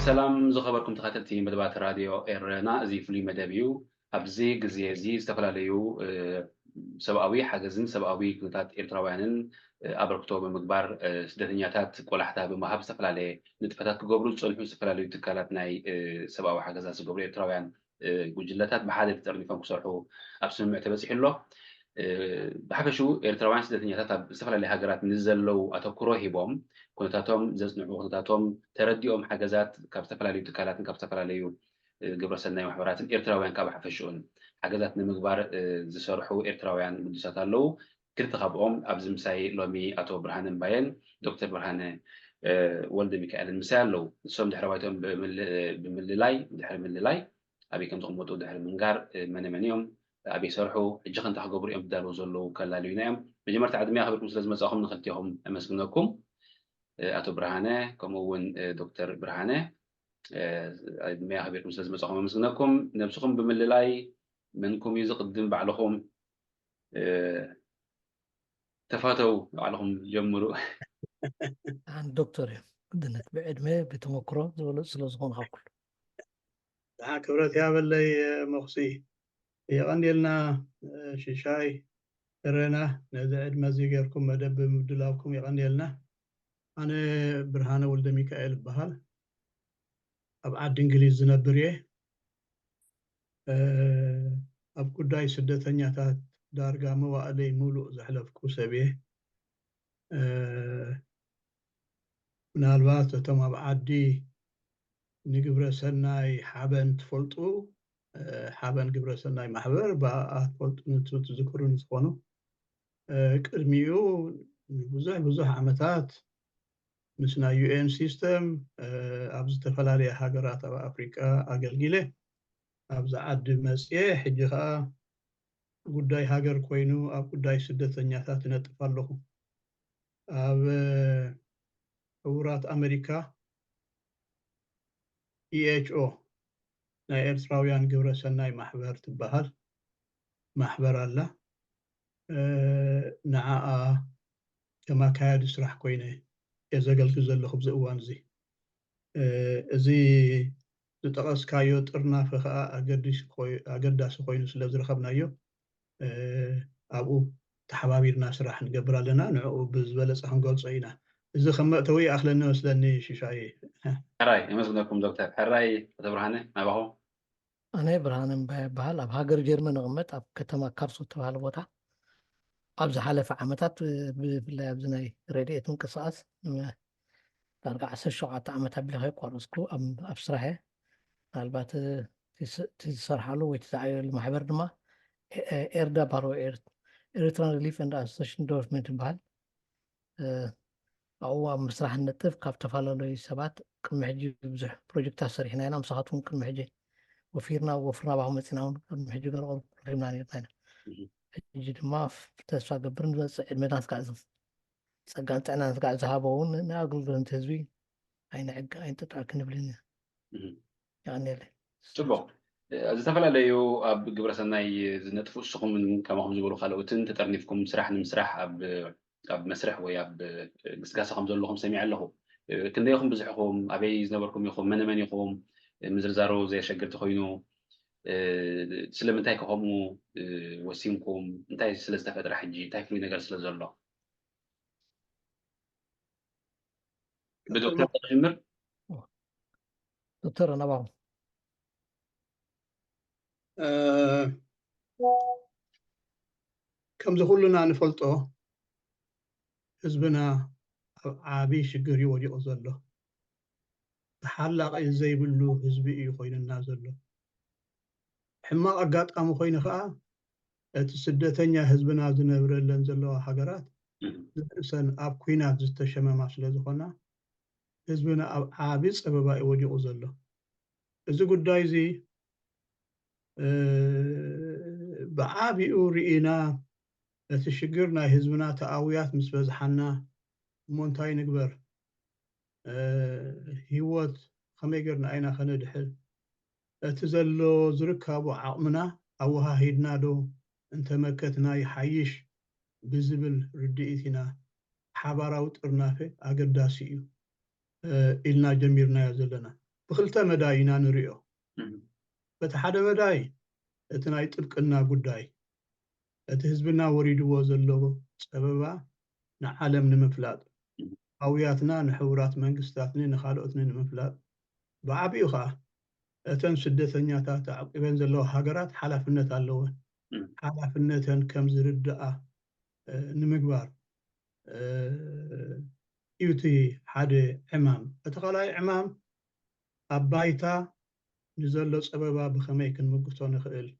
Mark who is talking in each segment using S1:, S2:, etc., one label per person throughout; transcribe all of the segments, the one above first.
S1: سلام زخبركم تخاتلتي مدبات راديو إيرنا زي فلي مدبيو أبزي جزيزي استفلاليو سبقاوي حاجزين سبقاوي كنتات إيرتراوانن أبركتو بمقبار سدتنياتات كل حتى بمهاب استفلالي نتفتات كجبرو تصلحوا استفلاليو تكالات ناي سبقاوي حاجزات سجبرو إيرتراوان وجلتات بحادث ترنيفان كسرحو أبسم معتبس حلو بحكشو إيرتراوان سدتنياتات استفلالي هاجرات نزلوا أتوكرو هيبوم كنتاتهم زنعوا كنتاتهم ترديهم حاجزات كابستفلاليو تكالات كابستفلاليو جبر سناي محبرات إيرتراويان كاب حفشون حاجزات نمجبار زسرحوا إيرتراويان مدرسات اللو كنت خبهم أبز مساي لومي أتو برهان باين دكتور برهان ولد ميكائيل المسال لو سوم دحر وايتهم بمللاي دحر مللاي أبي كم تقوموا دحر منجار منيوم أبي سرحوا الجخن تحققوا يوم بدالو زلوا كلاليونام بجمرت عدمي أخبركم لازم أزاهم نخلتيهم أمسكناكم أتو برهانة كمون دكتور برهانة ما خبير مسلسل مسخهم مسكناكم نفسكم بمللاي منكم يزقدم بعلهم تفاتوا عليهم جمروا
S2: عن دكتور بدنا بعلمه بتمكره زول سلزون هاكل
S3: كبرت يا بلي مخصي يغني لنا شيشاي رنا نزعد مزيجركم مدب مدلاكم يغني لنا أنا برهانة ولد ميكائيل بهال أبعد إنجليز نبريه أب قداي سدتني تات دارجا موالي مولو زحلف كوسبيه ምናልባት እቶም ኣብ ዓዲ ንግብረ ሰናይ ሓበን ትፈልጡ ሓበን ግብረ ሰናይ ማሕበር ብኣትፈልጡ ትዝክሩን ዝኾኑ ቅድሚኡ ብዙሕ ዓመታት ምስ ናይ ዩኤን ሲስተም ኣብ ዝተፈላለየ ሃገራት ኣብ ኣፍሪቃ ኣገልጊለ ኣብዛ ዓዲ መፅየ ሕጂ ከዓ ጉዳይ ሃገር ኮይኑ ኣብ ጉዳይ ስደተኛታት ይነጥፍ ኣለኹ ኣብ ሕቡራት ኣሜሪካ ኢኤችኦ ናይ ኤርትራውያን ግብረ ሰናይ ማሕበር ትበሃል ማሕበር ኣላ ንዓኣ ከማካየዲ ስራሕ ኮይነ የዘገልግል ዘለኹ ብዚ እዋን እዚ እዚ ዝጠቐስካዮ ጥርናፈ ከዓ ኣገዳሲ ኮይኑ ስለ ዝረኸብናዮ ኣብኡ ተሓባቢርና ስራሕ ንገብር ኣለና ንዕኡ ብዝበለፀ ክንገልፆ ኢና እዚ ከም መእተዊ ኣኽለኒ መስለኒ ሽሻይ
S1: حراي يمسكناكم دكتور حراي تبرهانة ما بهو
S2: أنا برهان بهال أب هاجر جيرمان غمت أب كتما كارسو تبهال بوتا أبز حالة عمتات بالله أبزناي ريديتون قصاص ترجع سشعة عمتها بالله يقارسكو أم أبصرها البات تسرح له ويتزعي المحبر دما إردا بارو إيرتران ريليف أند أسوسيشن دورفمنت بهال أو مسرح النتف كاف تفعلوا سبات كل محجي بزح بروجكتات سريحنا هنا مساحتهم كل محجي وفرنا بعهم تناون كل محجي قرقل ريمنا نيتنا جد ما تسوى قبرن بس الميدان سكازم سكانت أنا سكاز هابون ناقل قلن تزوي أين عق أين تترك نبلنا يعني لي
S1: شبو ዝተፈላልዩ ኣብ ግብረ ሰናይ ዝነጥፉ ንስኹም ከማኹም ዝብሉ ካልኦትን ተጠርኒፍኩም ስራሕ ንምስራሕ ኣብ መስርሕ ወይ ኣብ ግስጋሴ ከም ዘለኹም ሰሚዐ ኣለኹ ክንደይኹም ብዙሕኹም ኣበይ ዝነበርኩም ኢኹም መነመን ኢኹም ምዝርዛሩ ዘየሸግር ተኮይኑ ስለምንታይ ከኸምኡ ወሲንኩም እንታይ ስለ ዝተፈጥረ ሕጂ እንታይ ፍሉይ ነገር ስለ ዘሎ ብዶክተር ተጀምር
S2: دكتور أنا بعهم
S3: ከምዚ ኩሉና ንፈልጦ ህዝብና ኣብ ዓብዪ ሽግር እዩ ወዲቑ ዘሎ ተሓላቕ ዘይብሉ ህዝቢ እዩ ኮይኑና ዘሎ ሕማቕ ኣጋጣሚ ኮይኑ ከዓ እቲ ስደተኛ ህዝብና ዝነብረለን ዘለዋ ሃገራት ዝእሰን ኣብ ኩናት ዝተሸመማ ስለ ዝኾና ህዝብና ኣብ ዓብዪ ፀበባ እዩ ወዲቑ ዘሎ እዚ ጉዳይ እዚ ብዓብኡ ርኢና እቲ ሽግር ናይ ህዝብና ተኣውያት ምስ በዝሓና እሞ እንታይ ንግበር ሂወት ከመይ ጌርና ኢና ከነድሕን እቲ ዘሎ ዝርከቡ ዓቕምና ኣወሃሂድና ዶ እንተመከትና ይሓይሽ ብዝብል ርድኢት ኢና ሓባራዊ ጥርናፈ ኣገዳሲ እዩ ኢልና ጀሚርናዮ ዘለና بخلتا مداينا نريو بتحدى مداي اتناي طبقنا قداي اتهزبنا وريدو زلو سببا نعلم نمفلات هوياتنا نحورات منقستاتنا نخالقتنا نمفلات بعبيو خا اتن سدتنياتات عقبن زلو هاجرات حلافنت اللوه حلافنتن كم زردأ نمقبار يوتي حدا عمام اتخلاي عمام أبايتا نزلو سببا بخمي كنمقصو نخيل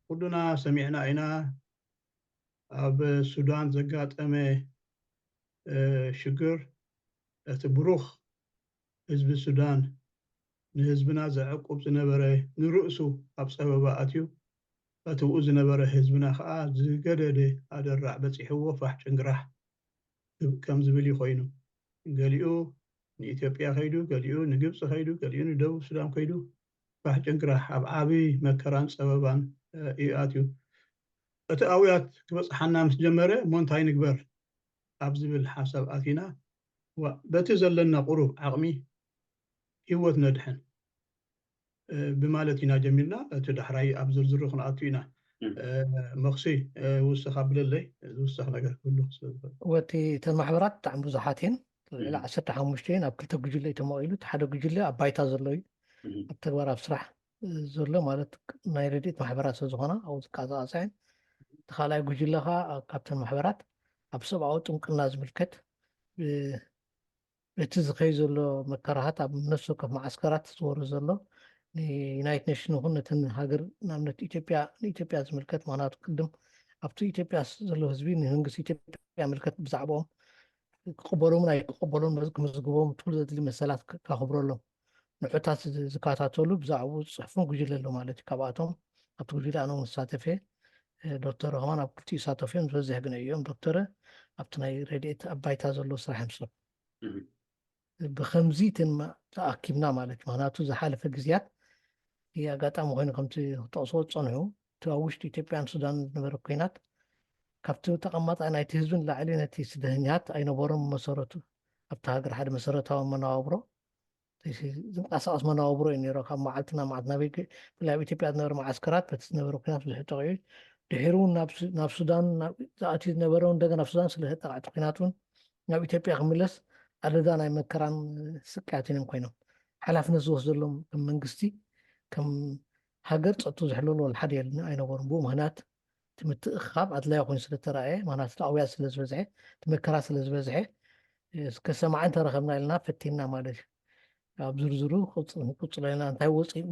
S3: كلنا سمعنا إنا أب السودان زقات أمي شكر تبروخ حزب السودان نحزبنا زعقوب زنبره نرؤسو أب سببا أتيو أتوؤ زنبره حزبنا خاء زقدده هذا الرعبة يحوه فح شنقرح كم زبلي خوينو قاليو نإثيوبيا خيدو قاليو نقبص خيدو قاليو ندو السودان خيدو فح شنقرح أب عابي مكران سببان إياتيو أتأويات كبس حنا مسجمرة مونتاي نقبر أبزب الحساب أثينا وبتزل لنا قروب عقمي هوت ندحن بمالتنا جميلنا تدحري أبزر زرخنا أثينا مخسي وسخابل اللي وسخ نقر كله
S2: وتي تمحبرات عم بزحاتين لا عشرة حمشتين أب كل تجلي تمويلو تحدو جلي أبايتا زلوي أبتغور أبصرح زلو مالت نايرديت محبرات سوزخنا أو كذا أسعين تخالاي جلها كابتن محبرات أبصب عوت ممكن لازم الكت بتزخي زلو مكرهات أب نفسه كف معسكرات صور زلو يونايت نيشن هون نتن هاجر نامنت إثيوبيا زملكت معناته قدم أبتو إثيوبيا زلو هزبين هنجس إثيوبيا ملكت بزعبهم قبلهم لا يقبلون مزقبهم طول ذات المسألة كخبروا نحطات زكاتات له بزعبو صحفون جيل له مالتي كباتهم أبتو جيل أنا مستعتفه دكتور هون أبتي ساتفين بزه جنا يوم دكتورة أبتناي رديت أبايتا زلو صراحة مسلم بخمزيت ما تأكيدنا مالتي معناته زحالة في الجزيات هي قاطع مهين كمتي تقصد صنعوا تواوشت إثيوبيا السودان نبرقينات كابتو تقمط أنا تهزون لعلينا تيسدهنيات أي نبورم مسارته أبتهاجر حد مسارته ومناوبره أساس مناوبره إني رقم معلتنا معدنا بيك لا بيتي بلاد نور معسكرات بس نبرقينات بزحت غير دحيرون ناب السودان تأتي نبرون دقنا ناب السودان سلهت تعتقيناتون ناب إثيوبيا خملس أردان أي مكران سكاتين مقينهم حلاف نزوه زلهم كم منقستي كم هاجر تأتو زحلول الحد يلنا أي نبورم بو مهنات تمتخاب أدلا يكون سلترائي معناته تأويا سلزبزعي تمكرا سلزبزعي كسمع أنت رخبنا لنا فتينا مالش بزرزرو قص لنا أنت وصي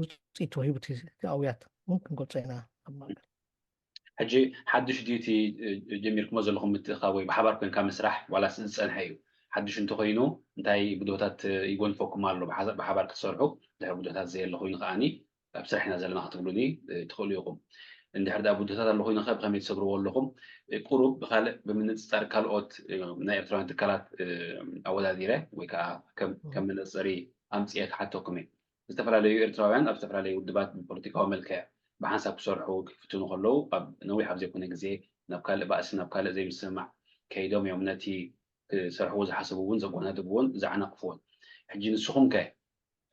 S2: توهيب تأويات ممكن قلت لنا
S1: حجي حدش ديتي جميلكم زلكم متخاوي بحبر كن كام مسرح ولا سنسأل حيو حدش انتو خينو انتاي بدوتات يقول فوقكم مالو بحبر تصرحو ده بدوتات زي اللي خوين خاني بصراحة زي ما خطبلوني تدخلوا يقوم عند حدا بدوتات اللي خوين خاب خميت صبروا لكم قروب بخالق بمن تستار كالوت نا إلكترون تكالات أولا ديره ويكا كم من الصري أمسيك حتى كمين استفر عليه إلكترون استفر عليه ودبات بالبوليتيكا وملكة بحسب صرحو كفتونو خلو نوي حبزي يكون زي نبكال بأس نبكال زي مسمع كيدوم يومناتي صرحو زي حسبون زبونا دبون زعنا قفون حجي نسخهم كه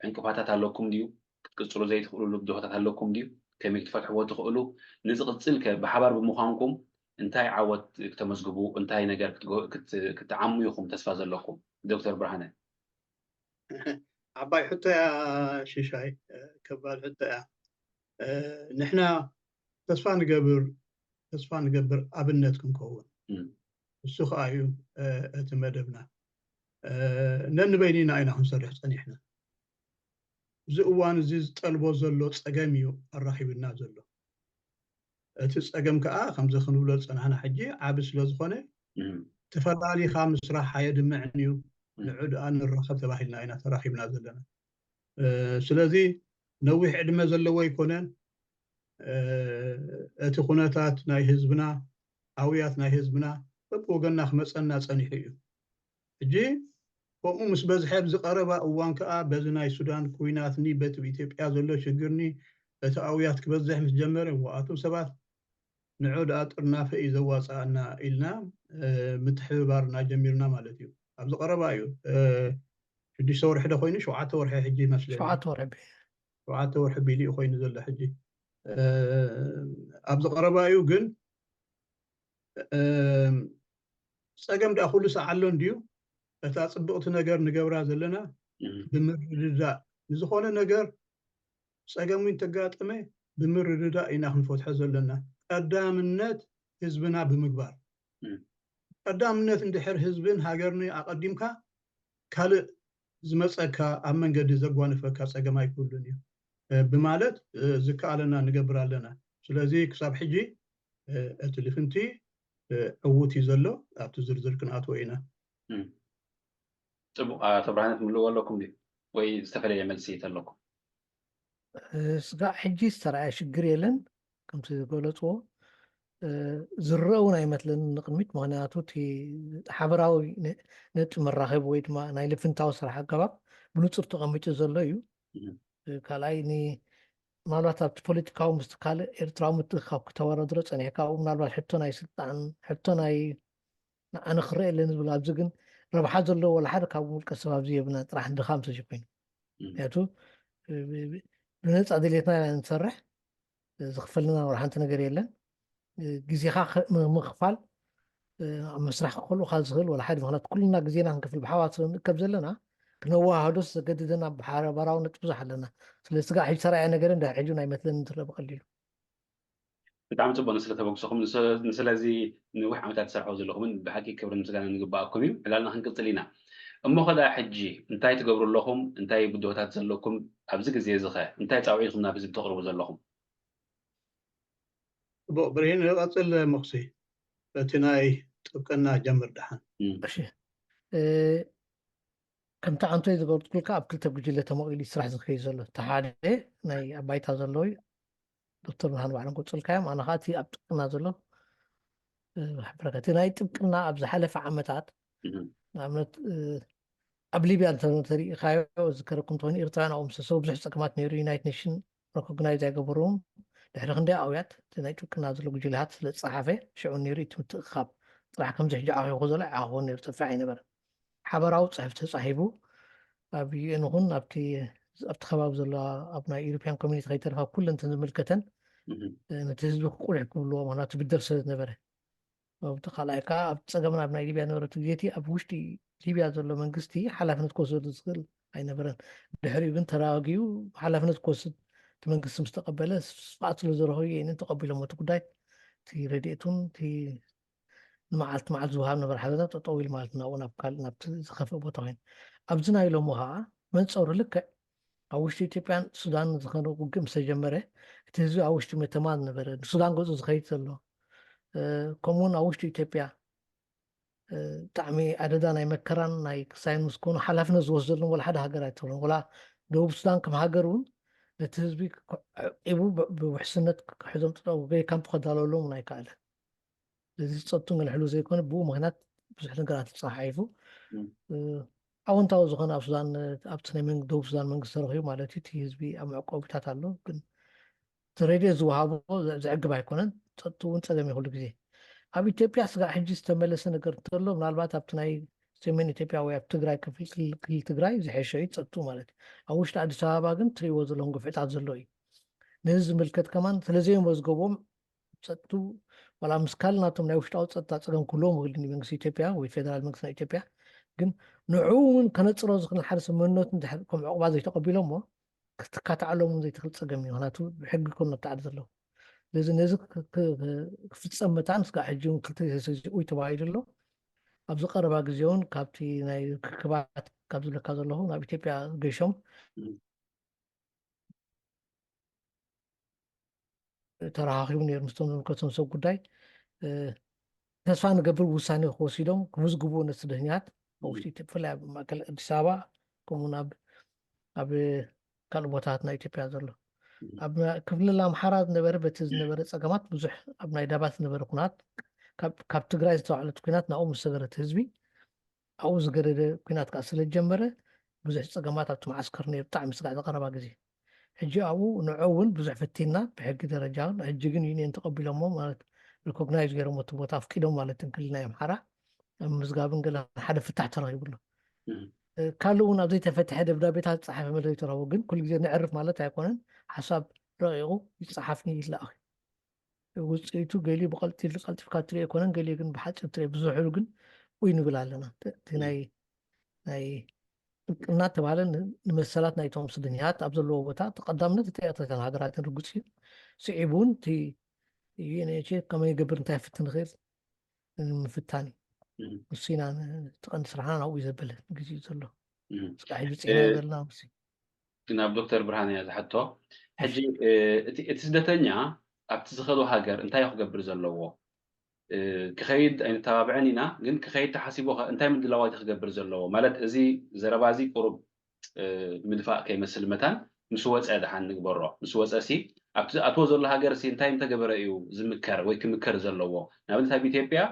S1: انكفاتات هلوكم ديو كتصلو زي تقولوا له بدوتات هلوكم ديو كم يتفتحوا تقولوا نزقت سلك بحبر بمخانكم انتاي عوض كتمزقبو انتاي نجار كتعمو يخم تسفاز لكم دكتور برهانه
S3: عباي حتى يا شيشاي كبال حتى يا نحنا تسفا نقبر أبنتكم كون السوق أيو تمدبنا ننبينينا أين هم صريح صنيحنا زؤوان زيز طلبو زلو صقاميو الرخيب النازلو تسقم كأ خمسة خنولو صنعنا حجي عابس لزخونه تفضالي خامس راح حيد معنيو نعود أن الرخب تباهلنا أين تراخيب نازلنا سلذي نوح عدم زلو يكونن أتخوناتات ناي حزبنا أويات ناي حزبنا بوغنا خمسنا صنيحيو جي ومو مسبز حب زقربا اوان كا بزناي السودان كويناتني بت بإثيوبيا زلو شجرني تأويات كبزح متجمر واتو سبات نعود اطرنا في زواصانا إلنا متحبارنا جميرنا مالتيو ابز قربا يو 6 ورح ده خويني 7 ورح حجي مسلي
S2: 7 وربع
S3: 7 ورح بيلي خويني زل حجي أبز قربايو جن سأجم ده أخلص علون ديو أتصدقت نجار نجبر زلنا بمررداء نزخون نجار سأجم وين تقاطمه بمررداء إن إحنا فتح زلنا قدام النت حزبنا بمقبار قدام النت اندحر حزبن هاجرني أقدمك كال زمصك أمن قد زقوان فكا سأجم يقولون بمالت زكاة لنا نجبر لنا سلازي كسب حجي أتلفنتي قوتي زلو أتزرزر كنات وينا
S1: طب برهانة ملو لكم دي ወይ ዝተፈላለዩ መልሲ ኣለኩም
S2: ስጋዕ ሕጂ ዝተረኣየ ሽግር የለን ከምቲ ዝገለፅዎ ዝረአውን ኣይመስለኒ ንቅድሚት ምክንያቱ እቲ ሓበራዊ ነቲ መራኸቢ ወይ ድማ ናይ ልፍንታዊ ስራሕ ኣገባብ ብንፁር ተቐሚጡ ዘሎ እዩ ካልኣይ ምናልባት ኣብቲ ፖለቲካዊ ምስ ካልእ ኤርትራዊ ምትእኽኻብ ክተወረድሮ ፀኒሕካ ኣብኡ ምናልባት ሕቶ ናይ ስልጣን ሕቶ ናይ ኣነ ክረአ ኣለኒ ዝብል ኣብዚ ግን ረብሓ ዘለዎ ወላሓደ ካብ ውልቀ ሰብ ኣብዚ የብና ጥራሕ ድኻም ተሸኮይኑ ምክንያቱ ብነፃ ድሌትና ንሰርሕ ዝኽፈልና ሓንቲ ነገር የለን ግዜኻ ምኽፋል ኣብ ምስራሕ ክኸልኡካ ዝኽእል ወላሓደ ምክንያቱ ኩልና ግዜና ክንክፍል ብሓባር ስለንእከብ ዘለና ክነዋህዶስ ዘገድደና ባራውነት ብዙሕ ኣለና ስለዚ ስጋዕ ሕጂ ተረኣየ ነገር እንዳ ሕጂ ናይ መስለኒ ትረአ ብቐሊሉ
S1: ብጣዕሚ ፅቡቅ ስለተበግሰኹም ስለዚ ንዊሕ ዓመታት ዝሰርሐው ዘለኹምን ብሓቂ ክብሪ ምስጋና ንግባኣኩም እዩ ዕላልና ክንቅፅል ኢና እሞ ከዳ ሕጂ እንታይ ትገብሩ ኣለኹም እንታይ ብድሆታት ዘለኩም ኣብዚ ግዜ እዚ ኸ እንታይ ፃውዒትኩም ናብ ህዝቢ ተቕርቡ ዘለኹም
S3: ብሬን ንቐፅል መኽሲ እቲ ናይ ጥብቅና ጀምር ድሓን
S2: እሺ ከምቲ ኣንቶይ ዝገልፅኩልካ ኣብ ክልተ ጉጅለ ተመቂሉ ስራሕ ዝኸይድ ዘሎ እቲ ሓደ ናይ ኣባይታ ዘለዎ እዩ ዶክተር ብርሃን ባዕሎም ገፅልካዮም ኣነ ከዓ እቲ ኣብ ጥብቅና ዘሎ ሕበረካ እቲ ናይ ጥብቅና ኣብ ዝሓለፈ ዓመታት ንኣብነት ኣብ ሊብያ እንተሪኢኻዮ ዝከረኩም ትኾኑ ኤርትራውያን ኣብኡ ምስ ብዙሕ ፀገማት ነይሩ ዩናይትድ ኔሽን ሬኮግናይዝ ኣይገበርዎም ድሕሪ ክንደይ ኣውያት እቲ ናይ ጥብቅና ዘሎ ጉጅለታት ስለ ዝፀሓፈ ሽዑ ነይሩ እቲ ምትእኽኻብ ጥራሕ ከምዚ ሕጂ ኣኺኹ ዘሎ ዓኹ ነይሩ ጥፍዕ ኣይነበረን ሓበራዊ ፅሕፍ ተፃሒፉ ኣብ ዩኤን ይኹን ኣብቲ ከባቢ ዘሎ ኣብ ናይ ኢሮፕያን ኮሚኒቲ ከይተረፋ ኩለን ዝምልከተን ነቲ ህዝቢ ክቁልዕ ክብልዎ ምክንያቱ ብደል ስለ ዝነበረ ኣብቲ ካልኣይ ከዓ ኣብ ፀገምና ኣብ ናይ ሊብያ ነበረቱ ግዜቲ ኣብ ውሽጢ ሊብያ ዘሎ መንግስቲ ሓላፍነት ክወስድ ዝኽእል ኣይነበረን ድሕሪኡ ግን ተረጋጊኡ ሓላፍነት ክወስድ እቲ መንግስቲ ምስ ተቐበለ ስፋኣት ስለ ዝረኸቡ የንን ተቐቢሎም እቲ ጉዳይ እቲ ረድኤቱን እቲ ንመዓልቲ መዓልቲ ዝውሃብ ነበረ ሓበሬታት ጠጠው ኢሉ ማለት ናብኡ ናብ ካልእ ናብቲ ዝኸፍአ ቦታ ኮይኑ ኣብዚ ናይ ሎሚ ከዓ መንፀሩ ልክዕ ኣብ ውሽጢ ኢትዮጵያን ሱዳን ዝኮነ ውግእ ምስ ተጀመረ እቲ ህዝቢ ኣብ ውሽጢ መተማ ዝነበረ ንሱዳን ገፁ ዝኸይድ ዘሎ ከምኡውን ኣብ ውሽጢ ኢትዮጵያ ብጣዕሚ ኣደዳ ናይ መከራን ናይ ክሳይን ምስ ኮኑ ሓላፍነት ዝወስደሉን ወላ ሓደ ሃገር ኣይትኽእሉን ወላ ደቡብ ሱዳን ከም ሃገር እውን ነቲ ህዝቢ ዒቡ ብውሕስነት ክሕዞም ጥጠው ገይካምፕ ከዳለሎም እውን ኣይከኣለን እዚ ፀጥቱ መልሕሉ ዘይኮነ ብኡ ምክንያት ብዙሕ ነገራት ተፃሓሒፉ ኣወንታዊ ዝኾነ ኣብ ሱዳን ኣብቲ ናይ ደቡብ ሱዳን መንግስቲ ተረኺቡ ማለት እዩ እቲ ህዝቢ ኣብ መዕቆቢታት ኣሎ ግን እቲ ረድኤት ዝወሃቦ ዝዕግብ ኣይኮነን ፀጥቱ እውን ፀገም ይኩሉ ግዜ ኣብ ኢትዮጵያ ስጋዕ ሕጂ ዝተመለሰ ነገር እንተሎ ምናልባት ኣብቲ ናይ ሰሜን ኢትዮጵያ ወይ ኣብ ትግራይ ክልል ትግራይ ዝሐሸ እዩ ፀጥቱ ማለት እዩ ኣብ ውሽጢ ኣዲስ ኣበባ ግን ትሪእዎ ዘለዎም ግፍዕታት ዘሎ እዩ ነዚ ዝምልከት ከማን ስለዘይመዝገቦም ፀጥቱ ወላ ምስ ካልእ ናቶም ናይ ውሽጣዊ ፀጥታ ፀገም ኩሎም ውህልኒ መንግስቲ ኢትዮጵያ ወይ ፌደራል መንግስቲ ናይ ኢትዮጵያ ግን ንዕኡ እውን ከነፅሮ ዝኽእል ሓደ ሰብ መንነቱ እንድሕር ከም ዕቁባ ዘይተቐቢሎም ሞ ክትካትዓሎም እውን ዘይትኽእል ፀገም እዩ ምክንያቱ ብሕጊ ኮነ ተዓዲ ዘለዎ ስለዚ ነዚ ክፍፀም መታን ስጋዕ ሕጂ እውን ክልተ ሰዚኡ ተባሂሉ ኣሎ ኣብዚ ቀረባ ግዜ እውን ካብቲ ናይ ክክባት ካብ ዝብለካ ዘለኹ ናብ ኢትዮጵያ ገሾም ተራኺቡ ነይሩ ምስቶም ዝምልከቶም ሰብ ጉዳይ ተስፋ ንገብር ውሳኔ ክወሲዶም ክምዝግብዎ ነቲ ስደተኛታት ኣብ ውሽጢ ኢትዮጵያ ብፍላይ ኣብ ማእከል ኣዲስ ኣበባ ከምኡውን ኣብ ካልእ ቦታታት ናይ ኢትዮጵያ ዘሎ ኣብ ክልል ኣምሓራ ዝነበረ በቲ ዝነበረ ፀገማት ብዙሕ ኣብ ናይ ዳባት ዝነበረ ኩናት ካብ ትግራይ ዝተባዕለት ኩናት ናብኡ ምስ ሰገረት ህዝቢ ኣብኡ ዝገደደ ኩናት ከዓ ስለጀመረ ብዙሕ ፀገማት ኣብቲ ማዓስከር ነይሩ ብጣዕሚ ስጋዕ ዝቐረባ ግዜ ሕጂ ኣብኡ ንዑ እውን ብዙሕ ፈቲና ብሕጊ ደረጃ ሕጂ ግን ዩኒየን ተቐቢሎሞ ማለት ሪኮግናይዝ ገይሮሞ እቲ ቦታ ኣፍቂዶም ማለት ክልል ናይ ኣምሓራ ኣብ ምዝጋብን ገለ ሓደ ፍታሕ ተረኺቡሎ كالون أبدي تفتح دبدابيتات صحافة مدري تراوجن كل جزء نعرف مالته يكونن حسب رأيه يصحفني لا وصيتو قالي بقلتي لقلت في كاتري يكونن قالي جن بحاجة تري بزوحلو جن وينقول علينا ناي قلنا تبعنا المسألات نايتهم صدنيات أبزلوا وتا تقدمنا تتأتى الهدرات الرجسي سعيبون تي يعني شيء كما يقبر انتهى في التنغير في الثاني وصينا تقن سرحان أو يزبله جزيز الله صحيح بسينا يبلنا بسي
S1: ናብ ዶክተር ብርሃነ ዝሓቶ ሕጂ እቲ ስደተኛ ኣብቲ ዝኸዶ ሃገር እንታይ ክገብር ዘለዎ ክኸይድ ኣይንተባብዐን ኢና ግን ክኸይድ ተሓሲቡ እንታይ ምድላዋት ክገብር ዘለዎ ማለት እዚ ዘረባ እዚ ቁሩብ ምድፋእ ከይመስል መታን ምስ ወፀ ድሓን ንግበሮ ምስ ወፀሲ ኣብቲ ኣትዎ ዘሎ ሃገር ሲ እንታይ እንተገበረ እዩ ዝምከር ወይ ክምከር ዘለዎ ንኣብነት ኣብ ኢትዮጵያ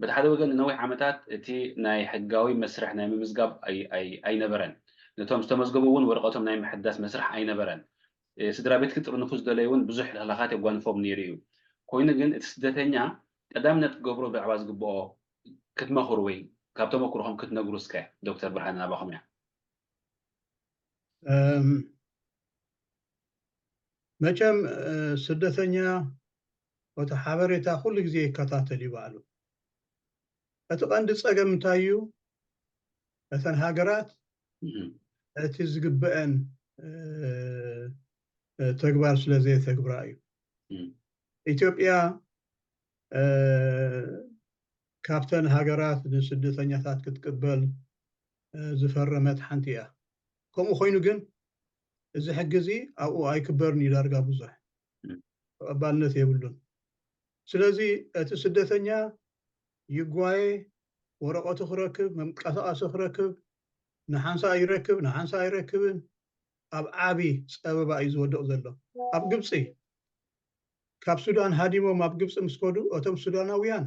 S1: በቲ ሓደ ወገን ንነዊሕ ዓመታት እቲ ናይ ሕጋዊ መስርሕ ናይ ምምዝጋብ ኣይነበረን ነቶም ዝተመዝገቡ እውን ወረቐቶም ናይ ምሕዳስ መስርሕ ኣይነበረን ስድራ ቤት ክጥርንፉ ዝደለዩ እውን ብዙሕ ልኽላኻት የጓንፎም ነይሩ እዩ ኮይኑ ግን እቲ ስደተኛ ቀዳምነት ክገብሮ ብዛዕባ ዝግብኦ ክትመኽሩ ወይ ካብ ተመክሮኹም ክትነግሩ እስከ ዶክተር ብርሃነ ናባኹም እያ
S3: መቸም ስደተኛ ወታ ሓበሬታ ኩሉ ግዜ ይከታተል ይባሉ እቲ ቀንዲ ፀገም እንታይ እዩ እተን ሃገራት እቲ ዝግበአን ተግባር ስለዘይተግብራ እዩ ኢትዮጵያ ካብተን ሃገራት ንስደተኛታት ክትቅበል ዝፈረመት ሓንቲ እያ ከምኡ ኮይኑ ግን እዚ ሕጊ እዚ ኣብኡ ኣይክበርን እዩ ዳርጋ ብዙሕ ተቐባልነት የብሉን ስለዚ እቲ ስደተኛ ይጓየ ወረቐቱ ክረክብ መንቀሳቐሲ ክረክብ ንሓንሳ ይረክብ ንሓንሳ አይረክብን ኣብ ዓቢ ፀበባ እዩ ዝወድቕ ዘሎ ኣብ ግብፂ ካብ ሱዳን ሃዲሞም ኣብ ግብፂ ምስ ከዱ እቶም ሱዳናውያን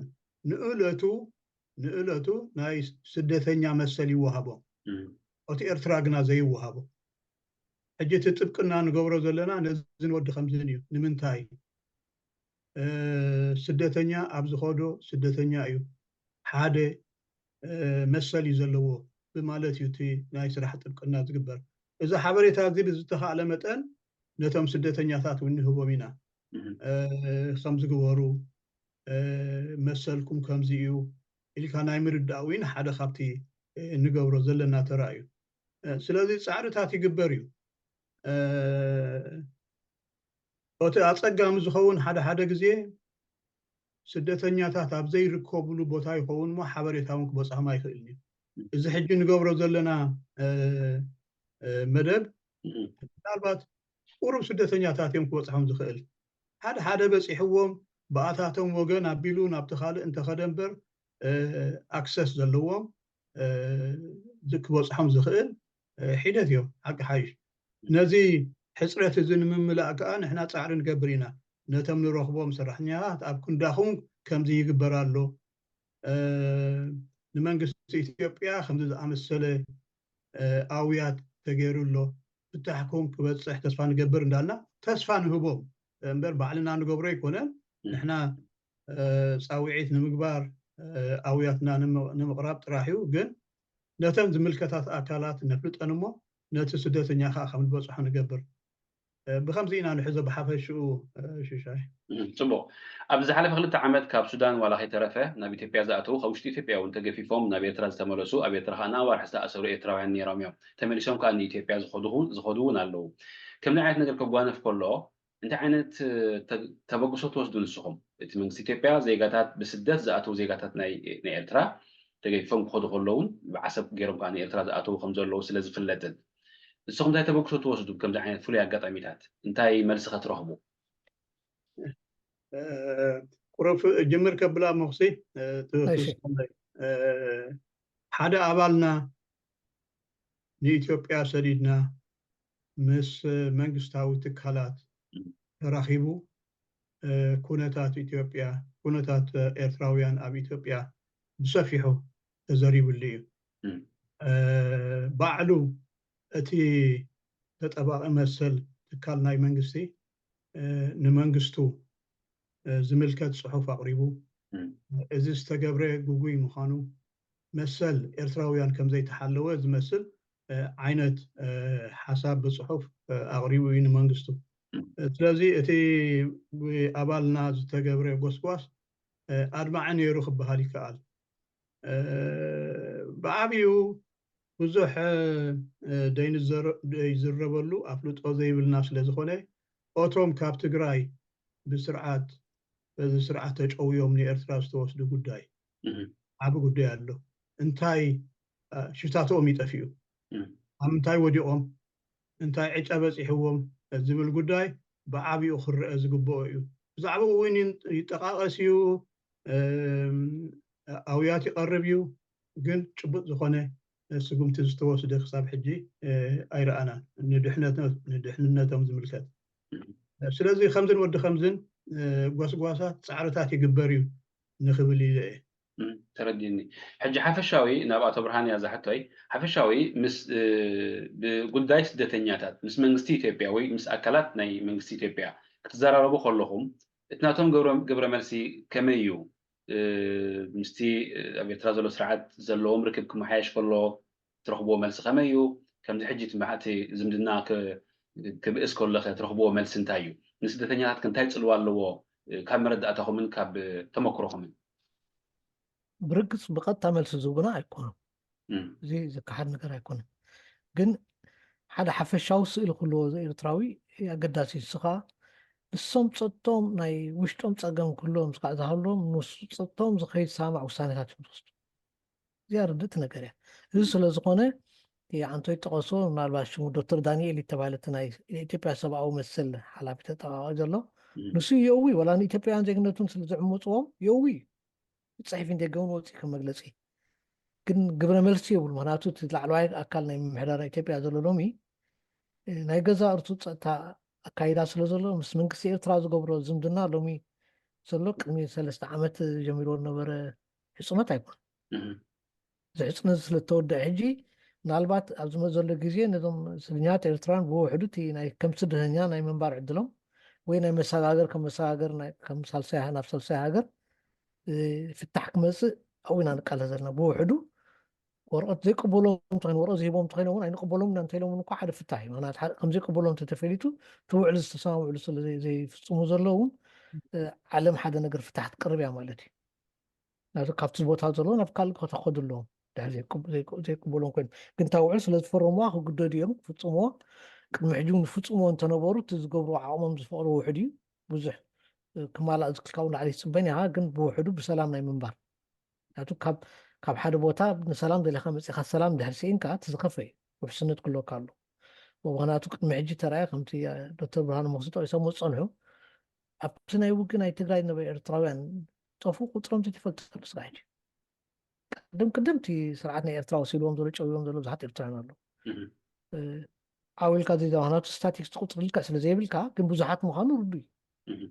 S3: ንእለቱ ናይ ስደተኛ መሰል ይወሃቦም እቲ ኤርትራ ግና ዘይወሃቦ ሕጂ እቲ ጥብቅና ንገብሮ ዘለና ነዚ ንወዲ ከምዝን እዩ ንምንታይ ስደተኛ ኣብ ዝኸዶ ስደተኛ እዩ ሓደ መሰል እዩ ዘለዎ ብማለት እዩ እቲ ናይ ስራሕ ጥብቅና ዝግበር እዚ ሓበሬታ እዚ ብዝተኻእለ መጠን ነቶም ስደተኛታት እውን ንህቦም ኢና ከም ዝግበሩ መሰልኩም ከምዚ እዩ ኢልካ ናይ ምርዳእ ወይ ሓደ ካብቲ ንገብሮ ዘለና ተራእዩ ስለዚ ፃዕርታት ይግበር እዩ እቲ ኣፀጋሚ ዝኸውን ሓደ ግዜ ስደተኛታት ኣብ ዘይርከብሉ ቦታ ይኸውን ሞ ሓበሬታ እውን ክበፅሖም ኣይኽእልን እዩ እዚ ሕጂ ንገብሮ ዘለና መደብ ምናልባት ቁሩብ ስደተኛታት እዮም ክበፅሖም ዝኽእል ሓደ በፂሕዎም ብኣታቶም ወገን ኣቢሉ ናብቲ ካልእ እንተኸደ እምበር ኣክሰስ ዘለዎም ክበፅሖም ዝኽእል ሒደት እዮም ሓቂ ሓይሽ ነዚ ሕፅረት እዚ ንምምላእ ከዓ ንሕና ፃዕሪ ንገብር ኢና ነቶም ንረኽቦም ሰራሕተኛታት ኣብ ክንዳኹም ከምዚ ይግበር ኣሎ ንመንግስቲ ኢትዮጵያ ከምዚ ዝኣመሰለ ኣውያት ተገይሩ ኣሎ ብታሕኩም ክበፅሕ ተስፋ ንገብር እንዳልና ተስፋ ንህቦም እምበር ባዕልና ንገብሮ ኣይኮነን ንሕና ፃውዒት ንምግባር ኣውያትና ንምቕራብ ጥራሕ እዩ ግን ነተን ዝምልከታት ኣካላት ነፍልጠን እሞ ነቲ ስደተኛ ከዓ ከም ዝበፅሖ ንገብር ብከምዚ ኢና ንሕዞ ብሓፈሽኡ ሽሻይ
S1: ፅቡቅ ኣብ ዝሓለፈ 2 ዓመት ካብ ሱዳን ዋላ ከይተረፈ ናብ ኢትዮጵያ ዝኣተው ካብ ውሽጢ ኢትዮጵያ እውን ተገፊፎም ናብ ኤርትራ ዝተመለሱ ኣብ ኤርትራ ከዓ ንኣዋርሒ ዝተኣሰሩ ኤርትራውያን ነይሮም እዮም ተመሊሶም ከዓ ንኢትዮጵያ ዝኸዱ እውን ኣለው ከምዚ ዓይነት ነገር ከጓነፍ ከሎ እንታይ ዓይነት ተበግሶ ትወስዱ ንስኹም እቲ መንግስቲ ኢትዮጵያ ዜጋታት ብስደት ዝኣተው ዜጋታት ናይ ኤርትራ ተገፊፎም ክኸዱ ከለውን ብዓሰብ ገይሮም ከዓ ንኤርትራ ዝኣተው ከም ዘለው ስለዝፍለጥን ንስኹም እንታይ ተበግሶ ትወስዱ ከምዚ ዓይነት ፍሉይ ኣጋጣሚታት እንታይ መልሲ ክትረኽቡ
S3: ቁሩብ ጅምር ከብላ መኽሲ ሓደ ኣባልና ንኢትዮጵያ ሰዲድና ምስ መንግስታዊ ትካላት ተራኺቡ ኩነታት ኢትዮጵያ ኩነታት ኤርትራውያን ኣብ ኢትዮጵያ ብሰፊሑ ተዘሪብሉ እዩ ባዕሉ እቲ ተጠባቂ መሰል ትካል ናይ መንግስቲ ንመንግስቱ ዝምልከት ፅሑፍ ኣቕሪቡ እዚ ዝተገብረ ጉጉይ ምዃኑ መሰል ኤርትራውያን ከም ዘይተሓለወ ዝመስል عينت حساب بصحف أغريبو ين منغستو تلازي اتي أبالنا زتقبري قسقواس أدمعني يروخ بهالي كال بعبيو بزح دين يزربلو أفلوت أوزيب الناس لزخوني أوتروم كاب تقراي بسرعات بسرعات تجعو يوم ني إرتراس توسدو قداي عبو قداي أدلو انتاي شفتاتو يطفيو أمنتاي وديقوم انتاي عجابس يحوم زبل قداي بعبيو خرق زقبو إيو زعبو وين يتقاقسيو أويات يقربيو قل شبط زخوني سقمت زتوسد خصاب حجي أيرأنا ندحنتهم زملكات سلازي خمزن ود خمزن قواسات سعرتات يقبريو نخبلي ليه
S1: ترديني حج حفشاوي نبات برهان يا زحتوي حفشاوي مس بقداي سدتنياتات مس منغستي إثيوبياوي مس أكلات ناي منغستي إثيوبيا كتزاربو خلهم اتناتهم قبر مرسي كميو مستي أبي ترازلو سرعات زلهم ركبكم حيش كله ترخبوا ملس خميو كم حجة معتي زمدنا كبئس كله ترخبوا ملس انتايو نسدتنياتات كنتاي تسلوالو كاب مردأتهم من كاب تمكرهم من
S2: برقص بقطع ملس زوبنا يكون زي كحد نقرا يكون جن حدا حفشاو سئل كله زي إرتراوي قداسي سخا نسوم صدتهم ناي وشتهم تصقم كلهم سقع زهلهم نص صدتهم زخيد سامع وسانتات مدوست زيارة نقرا إذا سلازقونه أنتو يتقصون من الباشون دكتور دانيال يتبالت ناي إثيوبيا سبعة ومثل حلابة تقاجله نسي يوي ولا إثيوبيا زينتون سلزعموتهم يوي صحيفين دقون وصي كما قلتي كن قبل ملسي والمناطق تطلع أكل ناي محرر إثيوبيا زلولومي ناي جزا أرتو تا أكايدا سلزلو مس من كسي إرتراز قبرو زمدنا لومي سلوك مي سلسة عمت جميلون نبر حصمت يكون زعصنا سلتودع حجي ምናልባት ኣብዚ ዘሎ ግዜ ነዞም ስደተኛታት ኤርትራን ብውሕዱ እቲ ናይ ከም ስደተኛ ናይ ምንባር ዕድሎም ወይ ናይ መሰጋገር ከም መሰጋገር ከም ሳልሳይ ናብ ሳልሳይ ሃገር ፍታሕ ክመፅእ ኣብኡ ኢና ንቃለ ዘለና ብውሕዱ ወረቐት ዘይቅበሎም እንተኮይኑ ወረቐት ዝሂቦም እንተኮይኖም እውን ኣይንቅበሎም ኢና እንተኢሎም እኳ ሓደ ፍታሕ እዩ ምክንያቱ ከም ዘይቅበሎም እንተተፈሊጡ እቲ ውዕል ዝተሰማምዕሉ ስለ ዘይፍፅሙ ዘለዉ እውን ዓለም ሓደ ነገር ፍታሕ ትቅርብ እያ ማለት እዩ ካብቲ ቦታ ዘሎ ናብ ካልእ ቦታ ክኸዱ ኣለዎም ዘይቅበሎም ኮይኑ ግን ታውዕል ስለ ዝፈረምዋ ክግደዱ እዮም ክፍፅምዎ ቅድሚ ሕጂ እውን ፍፅምዎ እንተነበሩ እቲ ዝገብርዎ ዓቕሞም ዝፈቕዶ ውሕድ እዩ ብዙሕ ክማላእ ዝክልካው ላዕሊ ይፅበን ኢኻ ግን ብውሕዱ ብሰላም ናይ ምንባር ምክንያቱ ካብ ሓደ ቦታ ንሰላም ዘለካ መፂኻ ሰላም ድሕሪ ስኢንካ እቲ ዝኸፈ እዩ ውሕስነት ክህልወካ ኣሎ ምክንያቱ ቅድሚ ሕጂ ተረኣየ ከምቲ ዶክተር ብርሃኑ መክስቶ ይሰምዑ ፀንሑ ኣብቲ ናይ ውግእ ናይ ትግራይ ነበሩ ኤርትራውያን ጠፉ ቁፅሮም ዘይተፈልጥ ስጋ ሕጂ ቅድምቲ ስርዓት ናይ ኤርትራ ወሲልዎም ዘሎ ጨውዮም ዘሎ ብዙሓት ኤርትራውያን ኣሎ ዓዊልካ ዘይተባህናቱ ስታቲክስ ትቁፅር ልካ ስለዘይብልካ ግን ብዙሓት ምዃኑ ርዱ እዩ